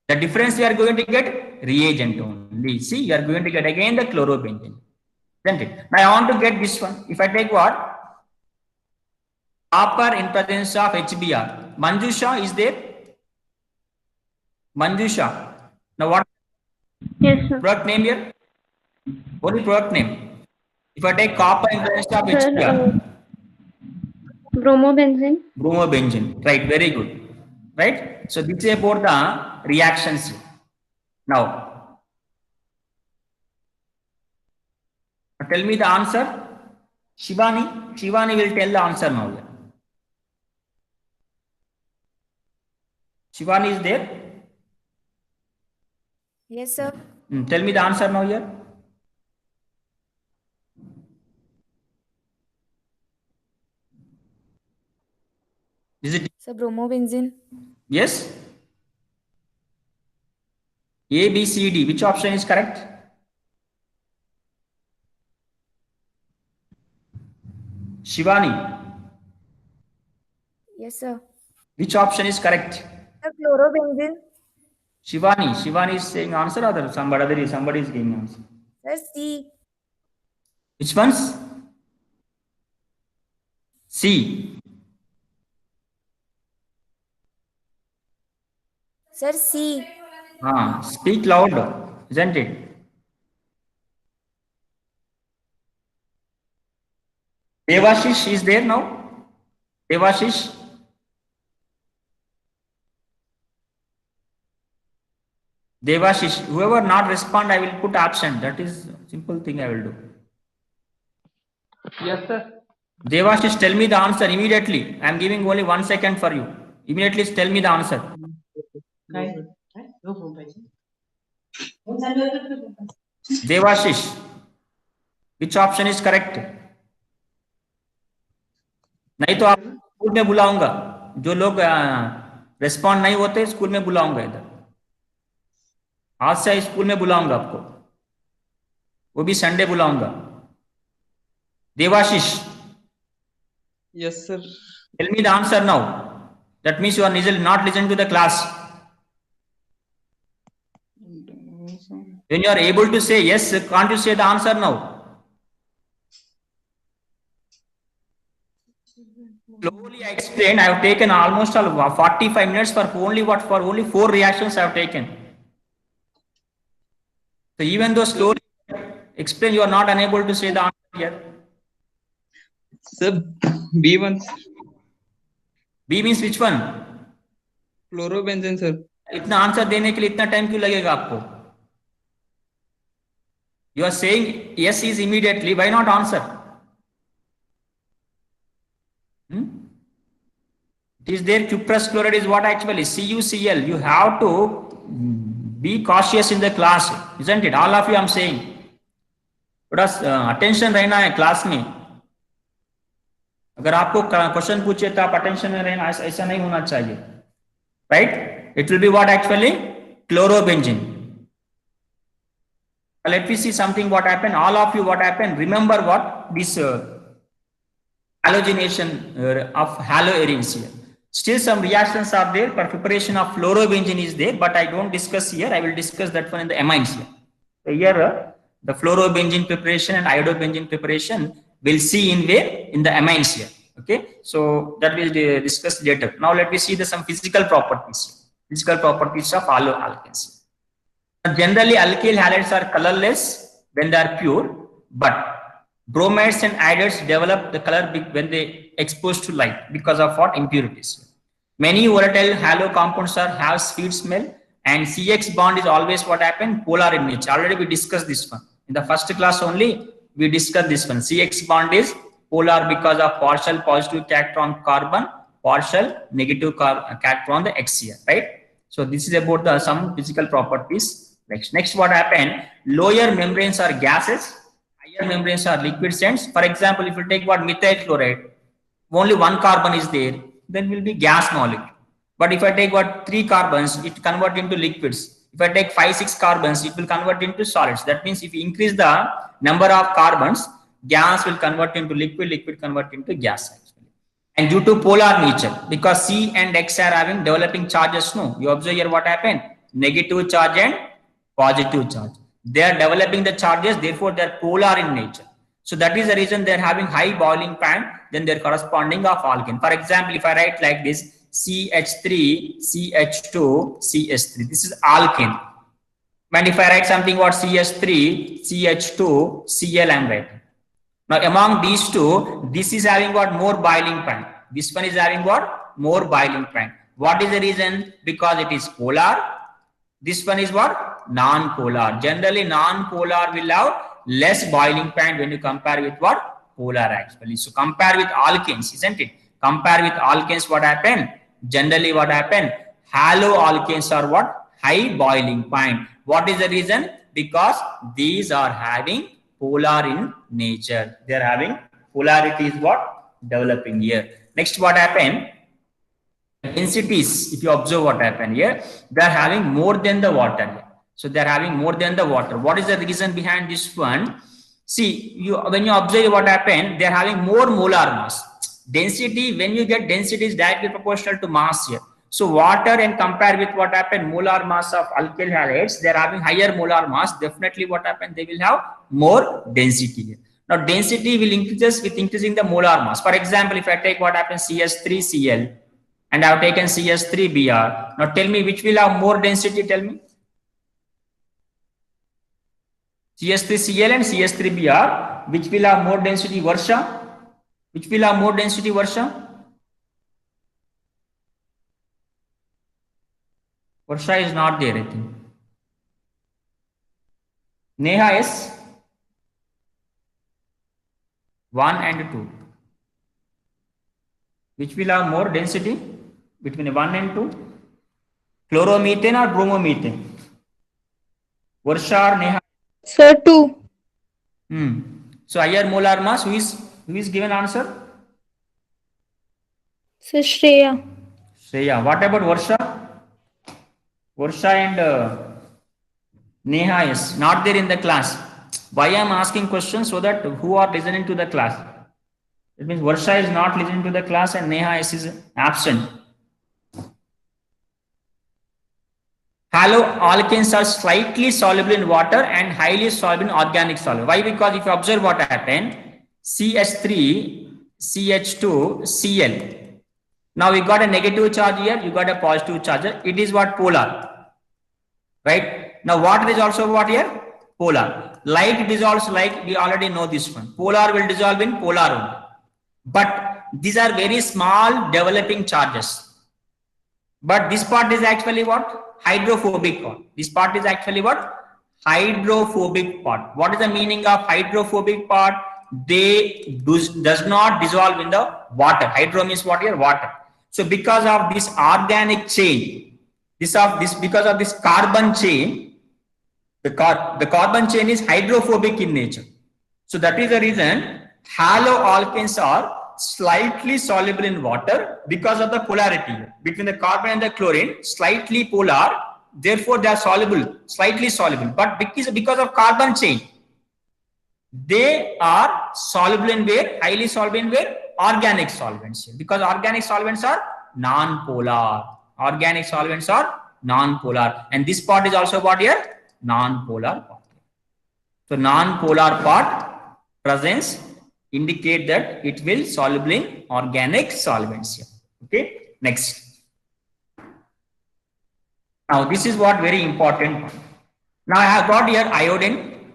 Speaker 1: The difference we are going to get reagent only. See, you are going to get again the chlorobenzene. Isn't it? Now I want to get this one. If I take what? Copper in presence of HBr. Manjusha is there? Manjusha. Now what?
Speaker 4: Yes, sir.
Speaker 1: Product name here? What is product name? If I take copper in presence of
Speaker 4: Sir,
Speaker 1: HBr.
Speaker 4: bromobenzene.
Speaker 1: Bromobenzene. Right, very good. Right? So this is about the reactions. Now, tell me the answer. Shivani will tell the answer now. Shivani is there?
Speaker 8: Yes, sir.
Speaker 1: Tell me the answer now here. Is it
Speaker 8: Sir, bromobenzene.
Speaker 1: yes? A, B, C, D. Which option is correct? Shivani.
Speaker 8: Yes, sir.
Speaker 1: Which option is correct?
Speaker 8: Sir, chlorobenzene.
Speaker 1: Shivani is saying answer or somebody is giving answer.
Speaker 8: Sir, C.
Speaker 1: Which ones? C.
Speaker 8: Sir, C.
Speaker 1: Speak loud, isn't it? Devashish is there now? Devashish? Devashish, whoever not respond, I will put absent. That is simple thing I will do.
Speaker 5: Yes, sir.
Speaker 1: Devashish, tell me the answer immediately. I am giving only 1 second for you. Immediately tell me the answer. Devashish, which option is correct? नहीं तो आप school में बुलाऊंगा. जो लोग respond नहीं होते school में बुलाऊंगा. इधर आज से स्कूल में बुलाऊंगा आपको, वो भी Sunday बुलाऊंगा. Devashish,
Speaker 5: Yes, sir.
Speaker 1: tell me the answer now. That means you are not listening to the class. When you are able to say yes, can't you say the answer now? Slowly I explained. I have taken almost 45 minutes for only 4 reactions I have taken. So even though slowly explain, you are not unable to say the answer here.
Speaker 5: Sir, B1.
Speaker 1: B means which one?
Speaker 5: Chlorobenzene, sir.
Speaker 1: इतना answer देने के लिए इतना time क्यों लगेगा आपको? You are saying yes is immediately. Why not answer? It is there. Cuprous chloride is what actually CuCl. You have to be cautious in the class, isn't it? All of you, I'm saying. थोड़ा attention रहना है class में. अगर आपको question पूछे तो आप attention में रहना, ऐसा नहीं होना चाहिए, right? It will be what actually chlorobenzene. Let me see something what happened. All of you, what happened? Remember what this halogenation of haloarenes here. Still some reactions are there for preparation of fluorobenzene is there, but I don't discuss here. I will discuss that one in the amines here. So here the fluorobenzene preparation and iodobenzene preparation we'll see in where? In the amines here. Okay, so that will be discussed later. Now let me see some physical properties. Physical properties of alkenes. Generally, alkyl halides are colorless when they are pure, but bromides and iodides develop the color when they exposed to light because of what? Impurities. Many volatile halo compounds have sweet smell, and CX bond is always what happened? Polar in nature. Already we discussed this one. In the first class only, we discussed this one. CX bond is polar because of partial positive character on carbon, partial negative character on the X here, right? So this is about the some physical properties. Next what happened? Lower membranes are gases, higher membranes are liquid ends. For example, if you take what methyl chloride, only one carbon is there, then will be gas molecule. But if I take what 3 carbons, it convert into liquids. If I take 5-6 carbons, it will convert into solids. That means if you increase the number of carbons, gas will convert into liquid, liquid convert into gas actually. And due to polar nature, because C and X are having developing charges, no, you observe here what happened? Negative charge and positive charge. They are developing the charges, therefore they are polar in nature. So that is the reason they are having high boiling point than their corresponding of alkane. For example, if I write like this, CH3, CH2, CH3, this is alkane. And if I write something about CH3, CH2, Cl, I am writing. Now among these two, this is having what? More boiling point. This one is having what? More boiling point. What is the reason? Because it is polar. This one is what? Non-polar. Generally, non-polar will have less boiling point when you compare with what? Polar actually. So compare with alkanes, isn't it? Compare with alkanes, what happened? Generally, what happened? Haloalkanes are what? High boiling point. What is the reason? Because these are having polar in nature. They are having polarity is what? Developing here. Next, what happened? Densities, if you observe what happened here, they are having more than the water here. So they are having more than the water. What is the reason behind this one? See, when you observe what happened, they are having more molar mass. Density, when you get density is directly proportional to mass here. So water and compare with what happened, molar mass of alkyl halides, they are having higher molar mass. Definitely what happened, they will have more density here. Now density will increase with increasing the molar mass. For example, if I take what happens CH3Cl and I have taken CH3Br. Now tell me which will have more density, tell me. CH3Cl and CH3Br, which will have more density, Varsha? Which will have more density, Varsha? Varsha is not there, I think. Neha is 1 and 2. Which will have more density between 1 and 2? Chloromethane or bromomethane? Varsha or Neha?
Speaker 4: Sir, 2.
Speaker 1: So higher molar mass, who is given answer?
Speaker 4: Sir, Shreya.
Speaker 1: Shreya. What about Varsha? Varsha and Neha is not there in the class. Why I am asking questions? So that who are listening to the class. It means Varsha is not listening to the class and Neha is absent. Haloalkanes are slightly soluble in water and highly soluble in organic solvent. Why? Because if you observe what happened, CH3, CH2, Cl. Now we got a negative charge here, you got a positive charge here. It is what? Polar. Right? Now water is also what here? Polar. Light dissolves like, we already know this one. Polar will dissolve in polar only. But these are very small developing charges. But this part is actually what? Hydrophobic part. This part is actually what? Hydrophobic part. What is the meaning of hydrophobic part? does not dissolve in the water. Hydro means what here? Water. So because of this organic chain, because of this carbon chain, the carbon chain is hydrophobic in nature. So that is the reason haloalkanes are slightly soluble in water because of the polarity between the carbon and the chlorine, slightly polar. Therefore, they are soluble, slightly soluble. But because of carbon chain, they are soluble in where? Highly soluble in where? Organic solvents. Because organic solvents are non-polar. Organic solvents are non-polar. And this part is also what here? Non-polar part. So non-polar part presence indicate that it will soluble in organic solvents here. Okay. Next. Now this is what very important. Now I have got here iodine,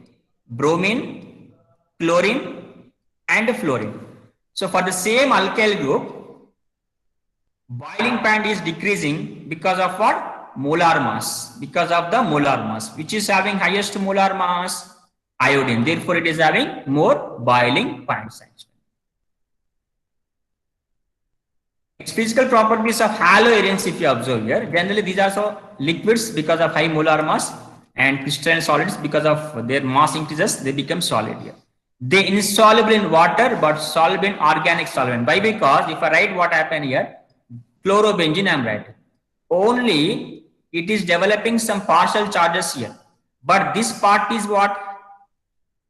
Speaker 1: bromine, chlorine and fluorine. So for the same alkyl group, boiling point is decreasing because of what? Molar mass. Because of the molar mass. Which is having highest molar mass? Iodine. Therefore, it is having more boiling points. Physical properties of haloarenes, if you observe here, generally these are so liquids because of high molar mass, and crystalline solids because of their mass increases, they become solid here. They insoluble in water but soluble in organic solvent. Why? Because if I write what happened here, chlorobenzene I am writing. Only it is developing some partial charges here. But this part is what?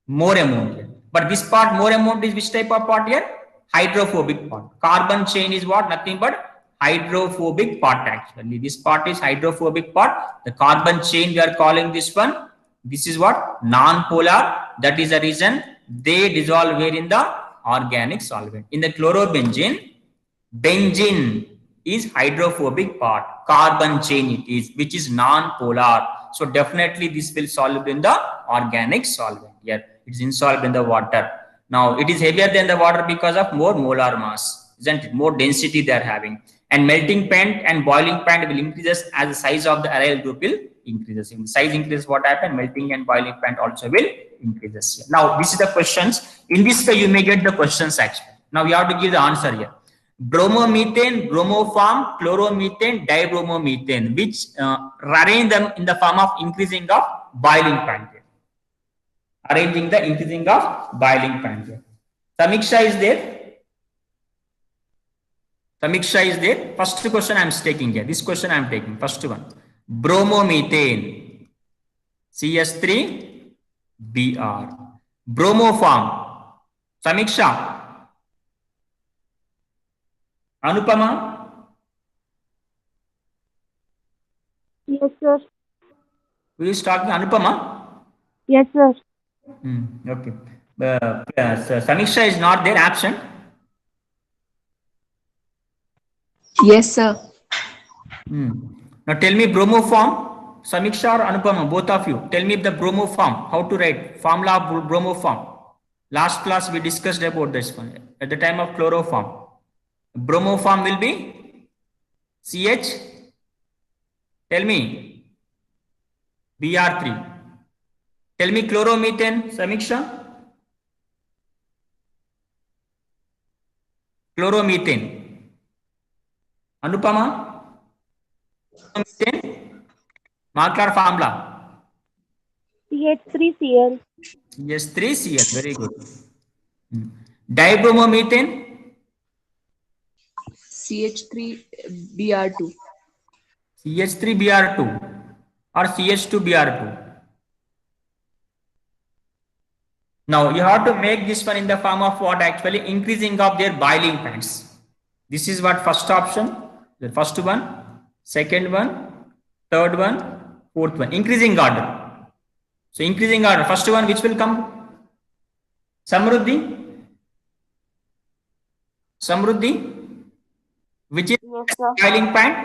Speaker 1: More amount here. But this part more amount is which type of part here? Hydrophobic part. Carbon chain is what? Nothing but hydrophobic part actually. This part is hydrophobic part. The carbon chain we are calling this one. This is what? Non-polar. That is the reason they dissolve where? In the organic solvent. In the chlorobenzene, benzene is hydrophobic part. Carbon chain it is, which is non-polar. So definitely this will soluble in the organic solvent. Here it is insoluble in the water. Now it is heavier than the water because of more molar mass, isn't it? More density they are having. And melting point and boiling point will increases as the size of the aryl group will increases. In size increases, what happen? Melting and boiling point also will increases. Now this is the questions. In this way you may get the questions actually. Now you have to give the answer here. Bromomethane, bromoform, chloromethane, dibromomethane, which arrange them in the form of increasing of boiling point. Arranging the increasing of boiling point here. Samiksha is there. Samiksha is there. First question I am taking here. This question I am taking. First one. Bromomethane. CS3Br. Bromoform. Samiksha. Anupama.
Speaker 7: Yes, sir.
Speaker 1: Who is talking? Anupama?
Speaker 7: Yes, sir.
Speaker 1: Okay. Samiksha is not there, absent.
Speaker 9: Yes, sir.
Speaker 1: Now tell me bromoform. Samiksha or Anupama, both of you. Tell me the bromoform. How to write? Formula of bromoform. Last class we discussed about this one. At the time of chloroform. Bromoform will be CH. Tell me. Br3. Tell me chloromethane, Samiksha. Chloromethane. Anupama. Chloromethane. Marker formula.
Speaker 7: CH3Cl.
Speaker 1: CH3Cl. Very good. Dibromomethane.
Speaker 9: CH3Br2.
Speaker 1: CH3Br2 or CH2Br2. Now you have to make this one in the form of what? Actually increasing of their boiling points. This is what first option, the first one, second one, third one, fourth one, increasing order. So increasing order, first one which will come? Samruddhi? Samruddhi? Which is
Speaker 7: Yes, sir.
Speaker 1: boiling point?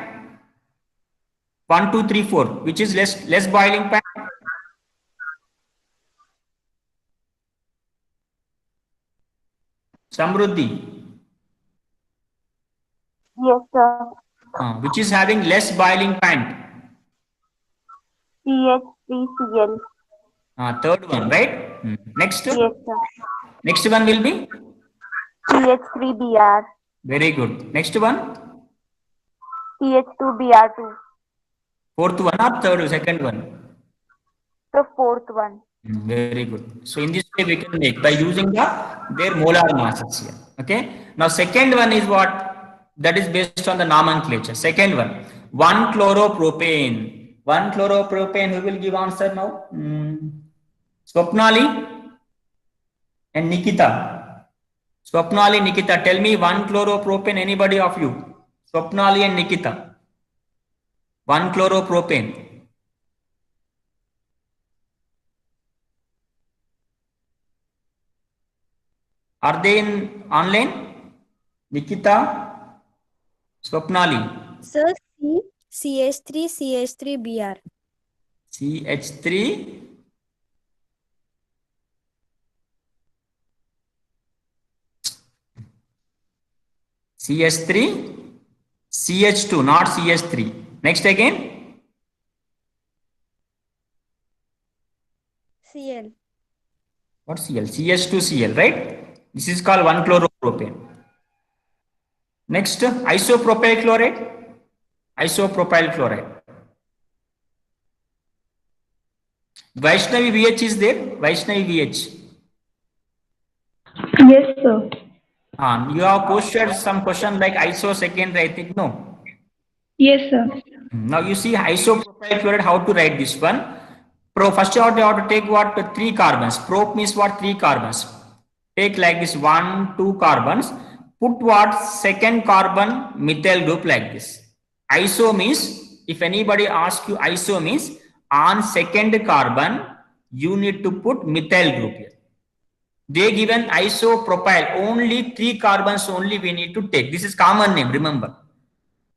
Speaker 1: 1, 2, 3, 4. Which is less boiling point? Samruddhi.
Speaker 7: Yes, sir.
Speaker 1: Which is having less boiling point?
Speaker 7: CH3Cl.
Speaker 1: Third one, right? Next.
Speaker 7: Yes, sir.
Speaker 1: Next one will be
Speaker 7: CH3Br.
Speaker 1: very good. Next one,
Speaker 7: CH2Br2.
Speaker 1: fourth one or third, second one.
Speaker 7: The fourth one.
Speaker 1: Very good. So in this way we can make by using their molar masses here. Okay. Now second one is what? That is based on the nomenclature. Second one, 1-chloropropane. 1-chloropropane. Who will give answer now? Swapnali and Nikita. Swapnali, Nikita, tell me 1-chloropropane. Anybody of you? Swapnali and Nikita. 1-chloropropane. Are they in online? Nikita, Swapnali.
Speaker 8: Sir, CH3, CH3Br.
Speaker 1: CH3. CH3, CH2, not CH3. Next again.
Speaker 8: Cl.
Speaker 1: What Cl? CH2Cl, right? This is called 1-chloropropane. Next, isopropyl chloride. Isopropyl chloride. Vaishnavi VH is there? Vaishnavi VH.
Speaker 9: Yes, sir.
Speaker 1: You have posted some question like iso secondary, I think. No.
Speaker 9: Yes, sir.
Speaker 1: Now you see isopropyl chloride, how to write this one. First you have to take what? 3 carbons. Prop means what? 3 carbons. Take like this 1, 2 carbons. Put what? Second carbon methyl group like this. Iso means, if anybody asks you iso means, on second carbon, you need to put methyl group here. They given isopropyl, only 3 carbons only we need to take. This is common name, remember.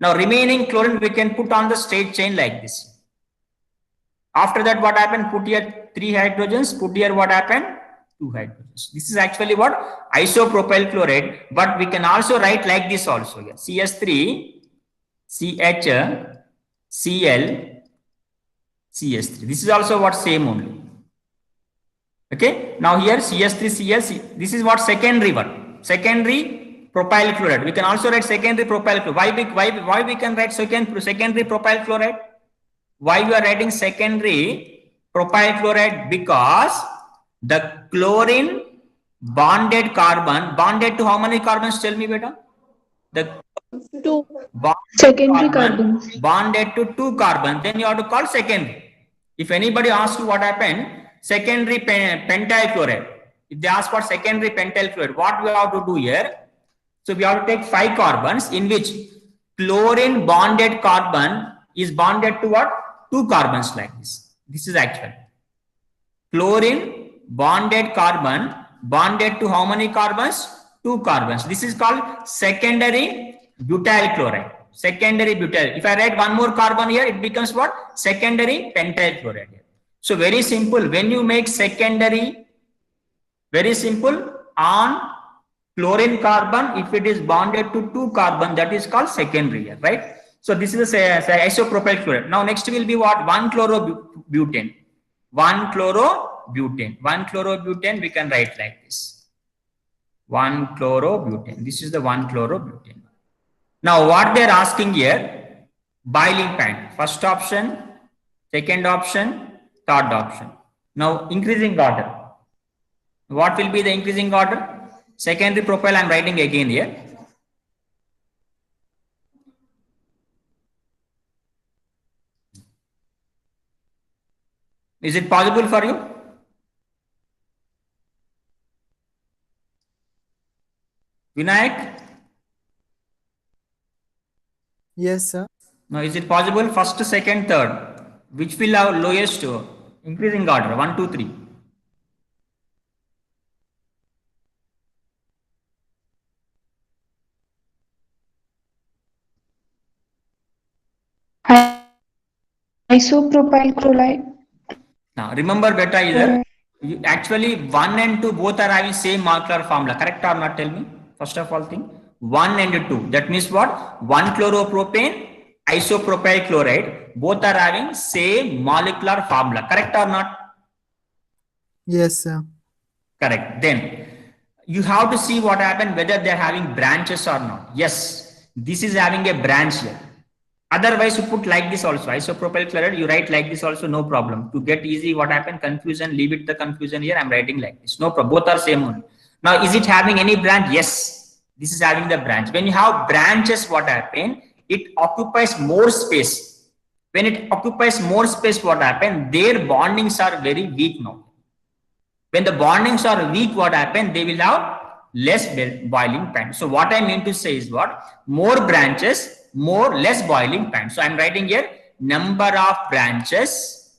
Speaker 1: Now remaining chlorine we can put on the straight chain like this. After that what happened? Put here 3 hydrogens, put here what happened? 2 hydrogens. This is actually what? Isopropyl chloride, but we can also write like this also here. CH3, CH, Cl, CH3. This is also what? Same only. Okay. Now here CH3Cl, this is what? Secondary one. Secondary propyl chloride. We can also write secondary propyl chloride. Why we can write secondary propyl chloride? Why we are writing secondary propyl chloride? Because the chlorine bonded carbon, bonded to how many carbons? Tell me, beta. The
Speaker 4: 2.
Speaker 9: Secondary carbons.
Speaker 1: bonded to 2 carbon, then you have to call secondary. If anybody asks you what happened, secondary pentyl chloride. If they ask for secondary pentyl chloride, what we have to do here? So we have to take 5 carbons in which chlorine bonded carbon is bonded to what? 2 carbons like this. This is actual. Chlorine bonded carbon bonded to how many carbons? 2 carbons. This is called secondary butyl chloride. Secondary butyl. If I write one more carbon here, it becomes what? Secondary pentyl chloride. So very simple. When you make secondary, very simple, on chlorine carbon, if it is bonded to 2 carbon, that is called secondary here, right? So this is a isopropyl chloride. Now next will be what? 1-chlorobutane. 1-chlorobutane. 1-chlorobutane we can write like this. 1-chlorobutane. This is the 1-chlorobutane. Now what they are asking here, boiling point. First option, second option, third option. Now increasing order. What will be the increasing order? Secondary propyl I am writing again here. Is it possible for you? Vinayak?
Speaker 3: Yes, sir.
Speaker 1: Now, is it possible? First, second, third. Which will have lowest increasing order? 1, 2, 3.
Speaker 9: Isopropyl chloride.
Speaker 1: Now, remember beta either. Actually, 1 and 2 both are having same molecular formula. Correct or not? Tell me. First of all thing. 1 and 2. That means what? 1-chloropropane, isopropyl chloride. Both are having same molecular formula. Correct or not?
Speaker 3: Yes, sir.
Speaker 1: Correct. Then you have to see what happened, whether they're having branches or not. Yes, this is having a branch here. Otherwise, you put like this also, isopropyl chloride, you write like this also, no problem. To get easy, what happened, confusion, leave it the confusion here, I'm writing like this. No problem, both are same only. Now, is it having any branch? Yes, this is having the branch. When you have branches, what happened, it occupies more space. When it occupies more space, what happened, their bondings are very weak now. When the bondings are weak, what happened, they will have less boiling point. So what I mean to say is what, more branches, more less boiling point. So I'm writing here number of branches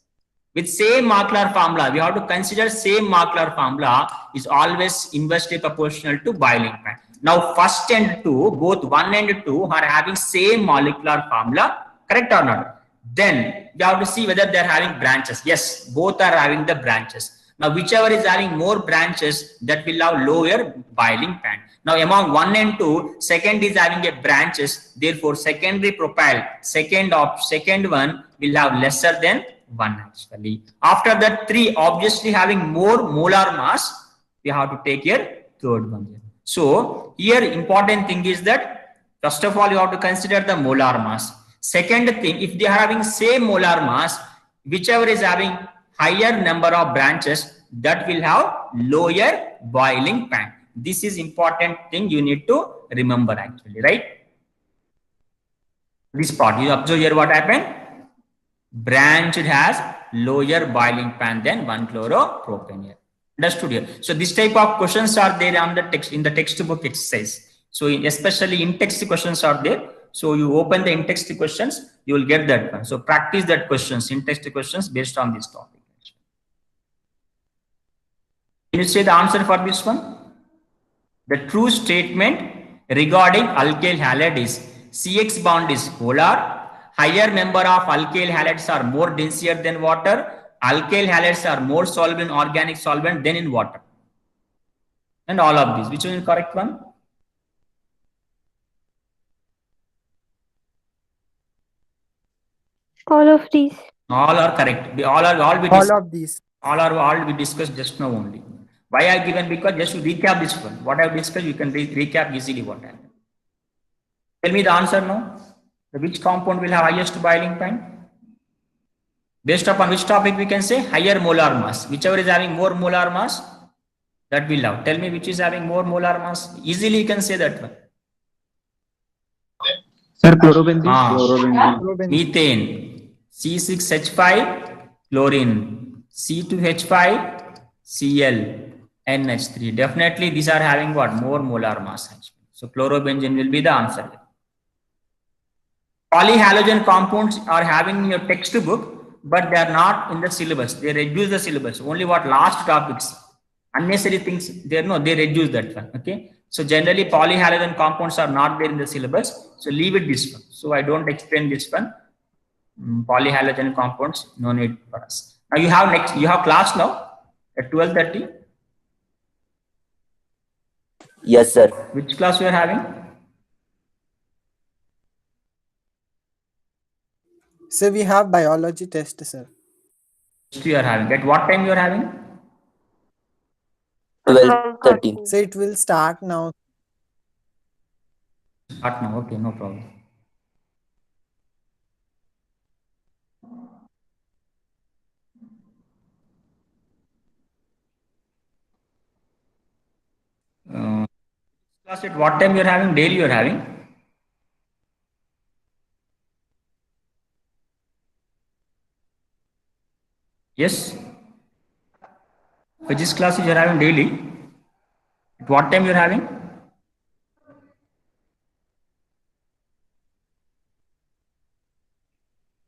Speaker 1: with same molecular formula. We have to consider same molecular formula is always inversely proportional to boiling point. Now first and two, both 1 and 2 are having same molecular formula, correct or not? Then we have to see whether they are having branches. Yes, both are having the branches. Now, whichever is having more branches, that will have lower boiling point. Now, among 1 and 2, second is having a branches. Therefore, secondary propyl, second one will have lesser than 1 actually. After that, 3 obviously having more molar mass, we have to take here third one here. So, here important thing is that, first of all, you have to consider the molar mass. Second thing, if they are having same molar mass, whichever is having higher number of branches, that will have lower boiling point. This is important thing you need to remember actually, right? This part, you observe here what happened. Branch has lower boiling point than 1-chloropropane here. Understood here? So this type of questions are there on the text, in the textbook exercise. So especially in-text questions are there. So you open the in-text questions, you will get that one. So practice that questions, in-text questions based on this topic. Can you say the answer for this one? The true statement regarding alkyl halide is CX bond is polar, higher number of alkyl halides are more denser than water, alkyl halides are more soluble in organic solvent than in water. And all of these, which one is the correct one?
Speaker 4: All of these.
Speaker 1: All are correct. All
Speaker 3: of these.
Speaker 1: All we discussed just now only. Why I given? Because just to recap this one. What I have discussed, you can recap easily what happened. Tell me the answer now. Which compound will have highest boiling point? Based upon which topic we can say higher molar mass. Whichever is having more molar mass, that will have. Tell me which is having more molar mass. Easily you can say that one.
Speaker 2: Sir, chlorobenzene.
Speaker 1: Methane. C6H5, chlorine. C2H5, Cl, NH3. Definitely these are having what? More molar mass. So chlorobenzene will be the answer. Polyhalogen compounds are having in your textbook, but they are not in the syllabus. They reduce the syllabus. Only what last topics, unnecessary things, they reduce that one. Okay. So generally polyhalogen compounds are not there in the syllabus. So leave it this one. So I don't explain this one. Polyhalogen compounds, no need for us. Now you have class now at 12:30.
Speaker 2: Yes, sir.
Speaker 1: Which class you are having?
Speaker 3: So we have biology test, sir.
Speaker 1: You are having. At what time you are having?
Speaker 2: 12:30.
Speaker 3: So it will start now.
Speaker 1: Start now. Okay, no problem. Class at what time you are having? Daily you are having? Yes. Physics class you are having daily. At what time you are having?